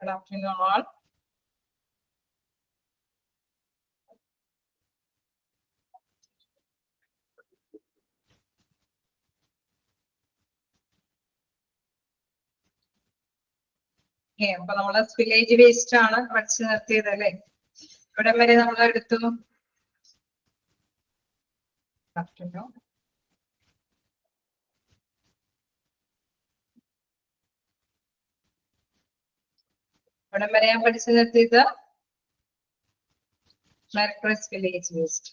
Good afternoon all. അപ്പൊ നമ്മള് spillage waste ആണ് പഠിച്ചു നിർത്തിയത് അല്ലേ? ഇവിടെ വരെ നമ്മൾ എടുത്തു. ഇവിടെ വരെ ഞാൻ പഠിച്ചു നിർത്തിയത് സ്പില്ലേജ് വേസ്റ്റ്.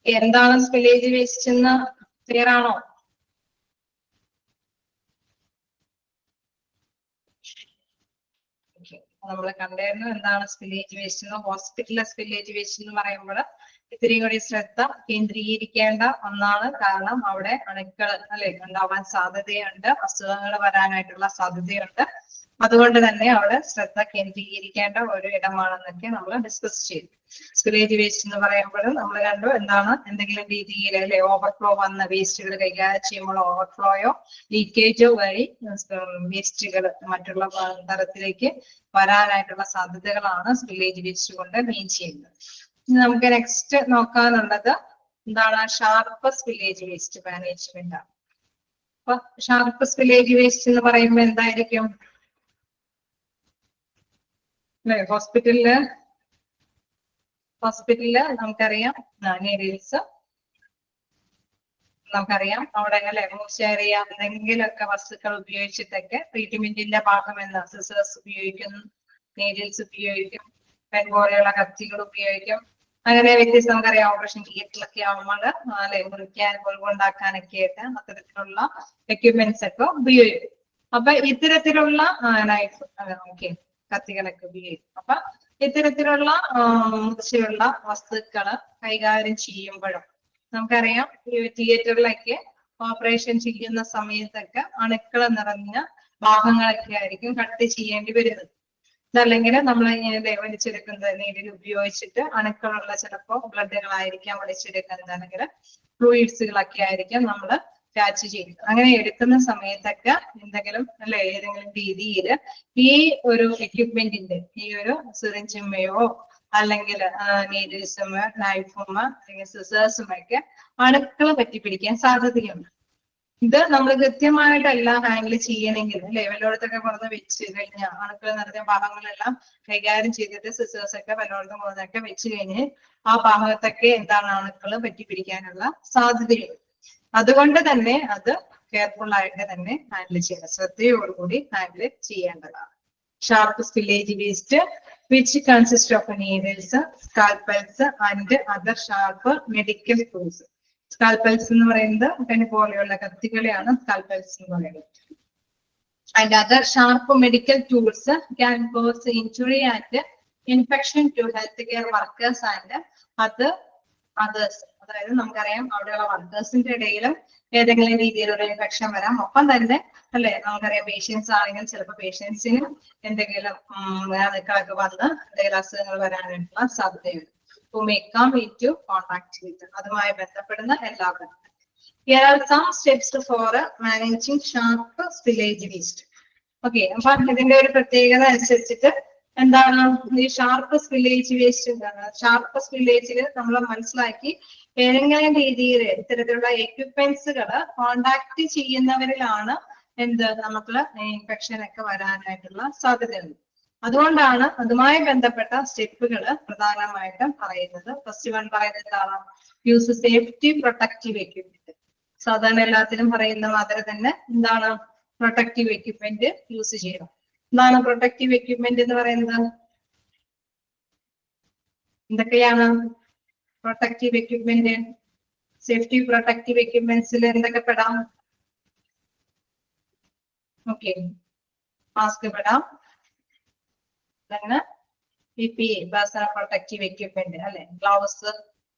എന്താണ് സ്പില്ലേജ് വേസ്റ്റ് എന്ന് ക്ലിയർ ആണോ? നമ്മൾ കണ്ടായിരുന്നു എന്താണ് സ്പില്ലേജ് വേസ്റ്റ് എന്ന്. ഹോസ്പിറ്റലിലെ സ്പില്ലേജ് വേസ്റ്റ് എന്ന് പറയുമ്പോൾ ഇത്തിരി കൂടി ശ്രദ്ധ കേന്ദ്രീകരിക്കേണ്ട ഒന്നാണ്. കാരണം അവിടെ അണുക്കൾ അല്ലെ ഉണ്ടാവാൻ സാധ്യതയുണ്ട്, അസുഖങ്ങൾ വരാനായിട്ടുള്ള സാധ്യതയുണ്ട്. അതുകൊണ്ട് തന്നെ അവിടെ ശ്രദ്ധ കേന്ദ്രീകരിക്കേണ്ട ഒരു ഇടമാണെന്നൊക്കെ നമ്മൾ ഡിസ്കസ് ചെയ്തു. സ്പില്ലേജ് വേസ്റ്റ് എന്ന് പറയുമ്പോൾ നമ്മൾ കണ്ടു എന്താണ് എന്തെങ്കിലും രീതിയിൽ അല്ലെ ഓവർഫ്ലോ വന്ന വേസ്റ്റുകൾ കൈകാര്യം ചെയ്യുമ്പോൾ ഓവർഫ്ലോയോ ലീക്കേജോ വഴി വേസ്റ്റുകൾ മറ്റുള്ള തരത്തിലേക്ക് വരാനായിട്ടുള്ള സാധ്യതകളാണ് സ്പില്ലേജ് വേസ്റ്റ് കൊണ്ട് മീൻ ചെയ്യുന്നത്. നമുക്ക് നെക്സ്റ്റ് നോക്കാനുള്ളത് എന്താണ്? ഷാർപ്പ് സ്പില്ലേജ് വേസ്റ്റ് മാനേജ്മെന്റ് ആണ്. അപ്പൊ ഷാർപ്പ് സ്പില്ലേജ് വേസ്റ്റ് എന്ന് പറയുമ്പോൾ എന്തായിരിക്കും? അല്ലെ ഹോസ്പിറ്റലില് നമുക്കറിയാം നീഡിൽസ്, നമുക്കറിയാം അവിടെ അല്ലെ മൂർച്ചയേറിയ എന്തെങ്കിലുമൊക്കെ വസ്തുക്കൾ ഉപയോഗിച്ചിട്ടൊക്കെ ട്രീറ്റ്മെന്റിന്റെ ഭാഗമെന്ന് സിസേഴ്സ് ഉപയോഗിക്കും, നീഡിൽസ് ഉപയോഗിക്കും, പെൻ പോലെയുള്ള കത്തികൾ ഉപയോഗിക്കും. അങ്ങനെ വ്യത്യസ്ത നമുക്കറിയാം ഓപ്പറേഷൻ തിയേറ്ററിലൊക്കെ ആവുമ്പോൾ അല്ലെ മുറിക്കാൻ മുറിവുണ്ടാക്കാനൊക്കെ ആയിട്ട് അത്തരത്തിലുള്ള എക്യുപ്മെന്റ്സ് ഒക്കെ ഉപയോഗിക്കും. അപ്പൊ ഇത്തരത്തിലുള്ള നൈഫ് ഓക്കെ കത്തികളൊക്കെ ഉപയോഗിക്കും. അപ്പൊ ഇത്തരത്തിലുള്ള മൂർച്ചയുള്ള വസ്തുക്കള് കൈകാര്യം ചെയ്യുമ്പോഴും നമുക്കറിയാം ഈ തിയേറ്ററിലൊക്കെ ഓപ്പറേഷൻ ചെയ്യുന്ന സമയത്തൊക്കെ അണുക്കൾ നിറഞ്ഞ ഭാഗങ്ങളൊക്കെ ആയിരിക്കും കട്ട് ചെയ്യേണ്ടി വരുന്നത്. അതല്ലെങ്കിൽ നമ്മൾ ഇങ്ങനെ വലിച്ചെടുക്കുന്നത് നീഡിൽ ഉപയോഗിച്ചിട്ട് അണുക്കളുള്ള ചിലപ്പോ ബ്ലഡുകളായിരിക്കാം വലിച്ചെടുക്കുന്നത്, അല്ലെങ്കിൽ ഫ്ലൂയിഡ്സുകളൊക്കെ ആയിരിക്കാം നമ്മൾ ക്യാച്ച് ചെയ്യുന്നത്. അങ്ങനെ എടുക്കുന്ന സമയത്തൊക്കെ എന്തെങ്കിലും അല്ലെ ഏതെങ്കിലും രീതിയിൽ ഈ ഒരു എക്യുപ്മെന്റിന്റെ ഈ ഒരു സിറിഞ്ചുമയോ അല്ലെങ്കിൽ നീഡിൽസുമോ നൈഫുമോ അല്ലെങ്കിൽ സിസേഴ്സുമൊക്കെ അണുക്കൾ പറ്റിപ്പിടിക്കാൻ സാധ്യതയുണ്ട്. ഇത് നമ്മൾ കൃത്യമായിട്ടല്ല ഹാൻഡിൽ ചെയ്യണമെങ്കിൽ അല്ലെ വല്ലോടത്തൊക്കെ കൊണ്ടുവന്ന് വെച്ച് കഴിഞ്ഞാൽ അണുക്കൾ നിറഞ്ഞ ഭാഗങ്ങളെല്ലാം കൈകാര്യം ചെയ്തിട്ട് സിസേഴ്സ് ഒക്കെ വല്ലോടത്തും കൊണ്ടുവന്നൊക്കെ വെച്ച് കഴിഞ്ഞ് ആ ഭാഗത്തൊക്കെ എന്താണ് അണുക്കൾ പറ്റിപ്പിടിക്കാനുള്ള സാധ്യതയുണ്ട്. അതുകൊണ്ട് തന്നെ അത് കെയർഫുൾ ആയിട്ട് തന്നെ ഹാൻഡിൽ ചെയ്യണം, ശ്രദ്ധയോടുകൂടി ഹാൻഡിൽ ചെയ്യേണ്ടതാണ്. Sharp spillage waste which consists of needles, scalpels and other sharp medical tools. Scalpels എന്ന് പറയുന്നത് പെൻ പോലെയുള്ള കത്തികളെയാണ് സ്കാൽപ്പൽസ് എന്ന് പറയുന്നത്. And other sharp medical tools can cause injury and infection to healthcare workers and others. അതായത് നമുക്കറിയാം അവിടെയുള്ള വർക്കേഴ്സിന്റെ ഇടയിലും ഏതെങ്കിലും രീതിയിലുള്ള ഇൻഫെക്ഷൻ വരാം. ഒപ്പം തന്നെ അല്ലെ നമുക്കറിയാം പേഷ്യൻസ് ആണെങ്കിൽ ചിലപ്പോൾ പേഷ്യൻസിനും എന്തെങ്കിലും അണുക്കളൊക്കെ വന്ന് എന്തെങ്കിലും അസുഖങ്ങൾ വരാനായിട്ടുള്ള സാധ്യതയുണ്ട്. കോണ്ടാക്ട് വിത്ത് അതുമായി ബന്ധപ്പെടുന്ന എല്ലാവരും. Here are some steps for managing sharp spillage waste. Okay, അപ്പൊ ഇതിന്റെ ഒരു പ്രത്യേകത അനുസരിച്ചിട്ട് എന്താണ് ഈ ഷാർപ്പ് സ്പില്ലേജ് വേസ്റ്റ് എന്താണ്? ഷാർപ്പ് സ്പില്ലേജിൽ നമ്മൾ മനസ്സിലാക്കി ഏതെങ്കിലും രീതിയിൽ ഇത്തരത്തിലുള്ള എക്യുപ്മെന്റ്സുകൾ കോണ്ടാക്ട് ചെയ്യുന്നവരിലാണ് എന്ത് നമുക്ക് ഇൻഫെക്ഷൻ ഒക്കെ വരാനായിട്ടുള്ള സാധ്യതയുണ്ട്. അതുകൊണ്ടാണ് അതുമായി ബന്ധപ്പെട്ട സ്റ്റെപ്പുകൾ പ്രധാനമായിട്ടും പറയുന്നത്. ഫസ്റ്റ് വൺ പറയുന്നത് എന്താണ്? Use safety protective equipment. സാധാരണ എല്ലാത്തിനും പറയുന്ന മാതിരി തന്നെ എന്താണ് പ്രൊട്ടക്റ്റീവ് എക്യുപ്മെന്റ് യൂസ് ചെയ്യണം. എന്താണ് പ്രൊട്ടക്റ്റീവ് എക്യുപ്മെന്റ് എന്ന് പറയുന്നത്? എന്തൊക്കെയാണ് പ്രൊട്ടക്റ്റീവ് എക്യുപ്മെന്റ്? സേഫ്റ്റി പ്രൊട്ടക്റ്റീവ് എക്യുപ്മെന്റ്സിൽ എന്തൊക്കെ പെടാം? ഓക്കെ, മാസ്ക് പെടാം, പിന്നെ PPE പേഴ്സണൽ പ്രൊട്ടക്റ്റീവ് എക്യുപ്മെന്റ് അല്ലെ, ഗ്ലൗസ്.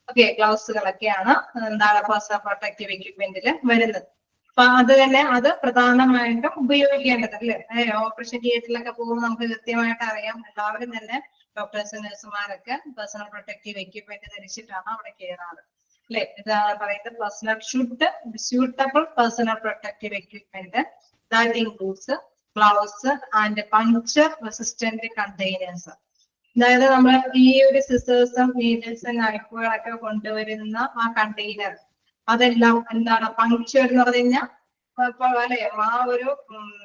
ഓക്കെ, ഗ്ലൗസുകളൊക്കെയാണ് എന്താണ് പേഴ്സണൽ പ്രൊട്ടക്റ്റീവ് എക്യുപ്മെന്റിൽ വരുന്നത്. അപ്പൊ അത് തന്നെ അത് പ്രധാനമായിട്ടും ഉപയോഗിക്കേണ്ടത് അല്ലെ. ഓപ്പറേഷൻ തിയേറ്ററിലൊക്കെ പോകുമ്പോൾ നമുക്ക് കൃത്യമായിട്ട് അറിയാം എല്ലാവരും തന്നെ ഡോക്ടേഴ്സ് നഴ്സുമാരൊക്കെ പേഴ്സണൽ പ്രൊട്ടക്റ്റീവ് എക്യുപ്മെന്റ് ധരിച്ചിട്ടാണ് അവിടെ കയറാറ് അല്ലെ. ഇതാണ് പറയുന്നത് personal should suitable personal protective equipment that includes gloves and puncture resistant containers. അതായത് നമ്മൾ ഈ ഒരു സിസേഴ്സും നീഡിൽസും നൈഫുകളൊക്കെ കൊണ്ടുവരുന്ന ആ കണ്ടെയ്നർ അതെല്ലാം എന്താണ് പങ്ക്ചർ എന്ന് പറഞ്ഞു കഴിഞ്ഞാൽ അല്ലെ ആ ഒരു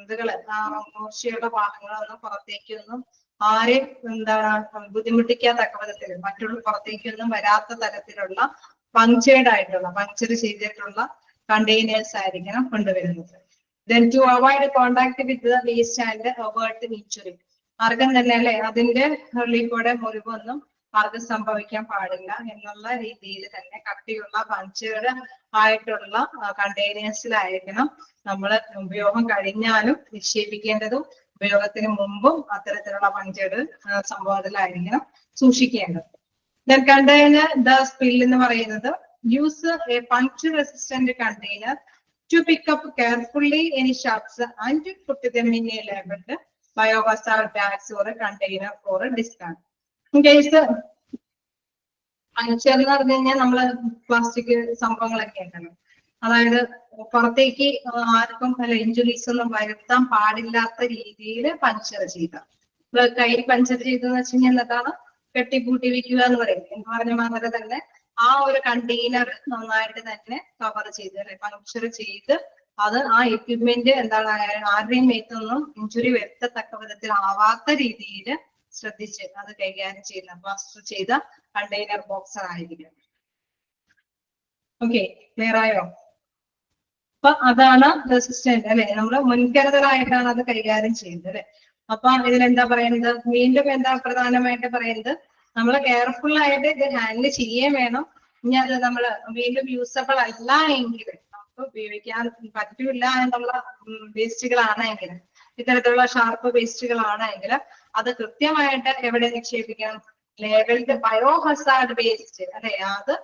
ഇതുകള് ആ മൂർച്ചയുള്ള ഭാഗങ്ങളൊന്നും പുറത്തേക്കൊന്നും ആരെയും എന്താണ് ബുദ്ധിമുട്ടിക്കാത്തക്ക വിധത്തിൽ മറ്റുള്ള പുറത്തേക്കൊന്നും വരാത്ത തരത്തിലുള്ള പങ്ക്ചർ ചെയ്തിട്ടുള്ള കണ്ടെയ്നേഴ്സ് ആയിരിക്കണം കൊണ്ടുവരുന്നത്. Then to avoid contact with the waste and avert injury. ആർക്കും തന്നെ അല്ലെ അതിന്റെ ഉള്ളിൽ കൂടെ മുറിവൊന്നും ആർക്കും സംഭവിക്കാൻ പാടില്ല എന്നുള്ള രീതിയിൽ തന്നെ കട്ടിയുള്ള പങ്ക്ചേർഡ് ആയിട്ടുള്ള കണ്ടെയ്നേഴ്സിലായിരിക്കണം നമ്മൾ ഉപയോഗം കഴിഞ്ഞാലും നിക്ഷേപിക്കേണ്ടതും ഉപയോഗത്തിന് മുമ്പും അത്തരത്തിലുള്ള പങ്ക്ചേർഡ് സംഭവത്തിലായിരിക്കണം സൂക്ഷിക്കേണ്ടത്. Then container the spill എന്ന് പറയുന്നത് use a puncture resistant container to pick up carefully any shards and put them in a labeled biohazard bags or a container for a discard. In case puncture എന്ന് പറഞ്ഞു കഴിഞ്ഞാൽ നമ്മള് plastic സംഭവങ്ങളൊക്കെ ഉണ്ടല്ലോ, അതായത് പുറത്തേക്ക് ആർക്കും അല്ല ഇഞ്ചുറീസ് ഒന്നും വരുത്താൻ പാടില്ലാത്ത രീതിയിൽ പങ്ക്ചർ ചെയ്ത കൈ പങ്ക്ചർ ചെയ്തെന്ന് വെച്ച് കഴിഞ്ഞാൽ എന്താണ് കെട്ടിപ്പൂട്ടി വെക്കുക എന്ന് പറയുന്നത്. എന്ന് പറഞ്ഞ മാതിരി തന്നെ ആ ഒരു കണ്ടെയ്നർ നന്നായിട്ട് തന്നെ കവർ ചെയ്ത് അല്ലെ പങ്ക്ചർ ചെയ്ത് അത് ആ എക്യുപ്മെന്റ് എന്താണ് ആരുടെയും മേത്തൊന്നും ഇഞ്ചുറി വരുത്തത്തക്ക വിധത്തിൽ ആവാത്ത രീതിയിൽ ശ്രദ്ധിച്ച് അത് കൈകാര്യം ചെയ്യുന്ന പ്ലാസ്റ്റർ ചെയ്ത കണ്ടെയ്നർ ബോക്സർ ആയിരിക്കും. ഓക്കെ, ക്ലിയർ ആയോ? അപ്പൊ അതാണ് റെസിസ്റ്റന്റ് അല്ലെ, നമ്മൾ മുൻകരുതലായിട്ടാണ് അത് കൈകാര്യം ചെയ്യുന്നത് അല്ലെ. അപ്പൊ ഇതിലെന്താ പറയുന്നത്, വീണ്ടും എന്താ പ്രധാനമായിട്ട് പറയുന്നത്, നമ്മൾ കെയർഫുൾ ആയിട്ട് ഇത് ഹാൻഡിൽ ചെയ്യാൻ വേണം. ഇനി അത് നമ്മൾ വീണ്ടും യൂസബിൾ അല്ല എങ്കിൽ നമുക്ക് ഉപയോഗിക്കാൻ പറ്റൂല എന്നുള്ള വേസ്റ്റുകളാണെങ്കിൽ, ഇത്തരത്തിലുള്ള ഷാർപ്പ് വേസ്റ്റുകളാണെങ്കിൽ അത് കൃത്യമായിട്ട് എവിടെ നിക്ഷേപിക്കണം, ലേബൽഡ് ബയോഹസാർഡ് വേസ്റ്റ് അല്ലെ, അത്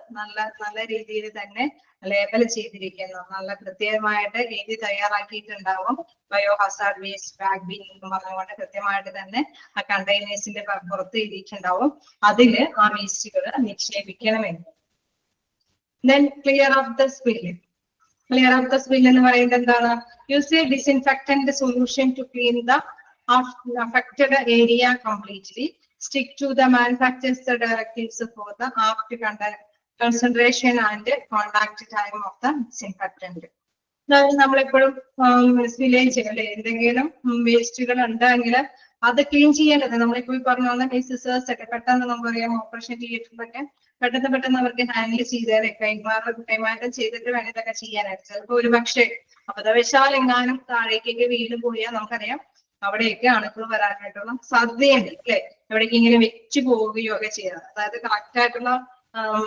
നല്ല രീതിയിൽ തന്നെ ലേബൽ ചെയ്തിരിക്കുന്നു, നല്ല കൃത്യമായിട്ട് എഴുതി തയ്യാറാക്കിയിട്ടുണ്ടാവും. ബയോഹസാർഡ് വേസ്റ്റ് ബാഗ് ബിൻ എന്ന് പറഞ്ഞുകൊണ്ട് കൃത്യമായിട്ട് തന്നെ ആ കണ്ടെയ്നേഴ്സിന്റെ പുറത്ത് എഴുതിയിട്ടുണ്ടാവും അതില് ആ വേസ്റ്റുകൾ നിക്ഷേപിക്കണമെന്ന്. Then clear up the spill. Clear up the spill എന്ന് പറയുന്നത് എന്താണ്, use a disinfectant solution to clean the affected area completely. Stick to the manufacturer's directives for the apt concentration and contact time of the disinfectant. അതായത് നമ്മളെപ്പോഴും village അല്ലെ എന്തെങ്കിലും വേസ്റ്റുകൾ ഉണ്ടെങ്കിൽ അത് ക്ലീൻ ചെയ്യേണ്ടത് നമ്മളിപ്പോ പറഞ്ഞ പോലെ ഈ സിസേഴ്സ് ഒക്കെ പെട്ടെന്ന് നമുക്കറിയാം ഓപ്പറേഷൻ തിയേറ്ററിലൊക്കെ പെട്ടെന്ന് അവർക്ക് ഹാൻഡിൽ ചെയ്തേരെ കൈമാറ്റം ചെയ്തിട്ട് വേണം ഇതൊക്കെ ചെയ്യാനായിട്ട്. ചിലപ്പോ ഒരു പക്ഷേ അബദ്ധവശാൽ എങ്ങാനും താഴേക്കൊക്കെ വീണ് പോയാൽ നമുക്കറിയാം അവിടെയൊക്കെ അണുക്കൾ വരാനായിട്ടുള്ള സാധ്യതയുണ്ട് അല്ലെ, എവിടേക്ക് ഇങ്ങനെ വെച്ചു പോവുകയോ ഒക്കെ ചെയ്യാം. അതായത് കറക്റ്റ് ആയിട്ടുള്ള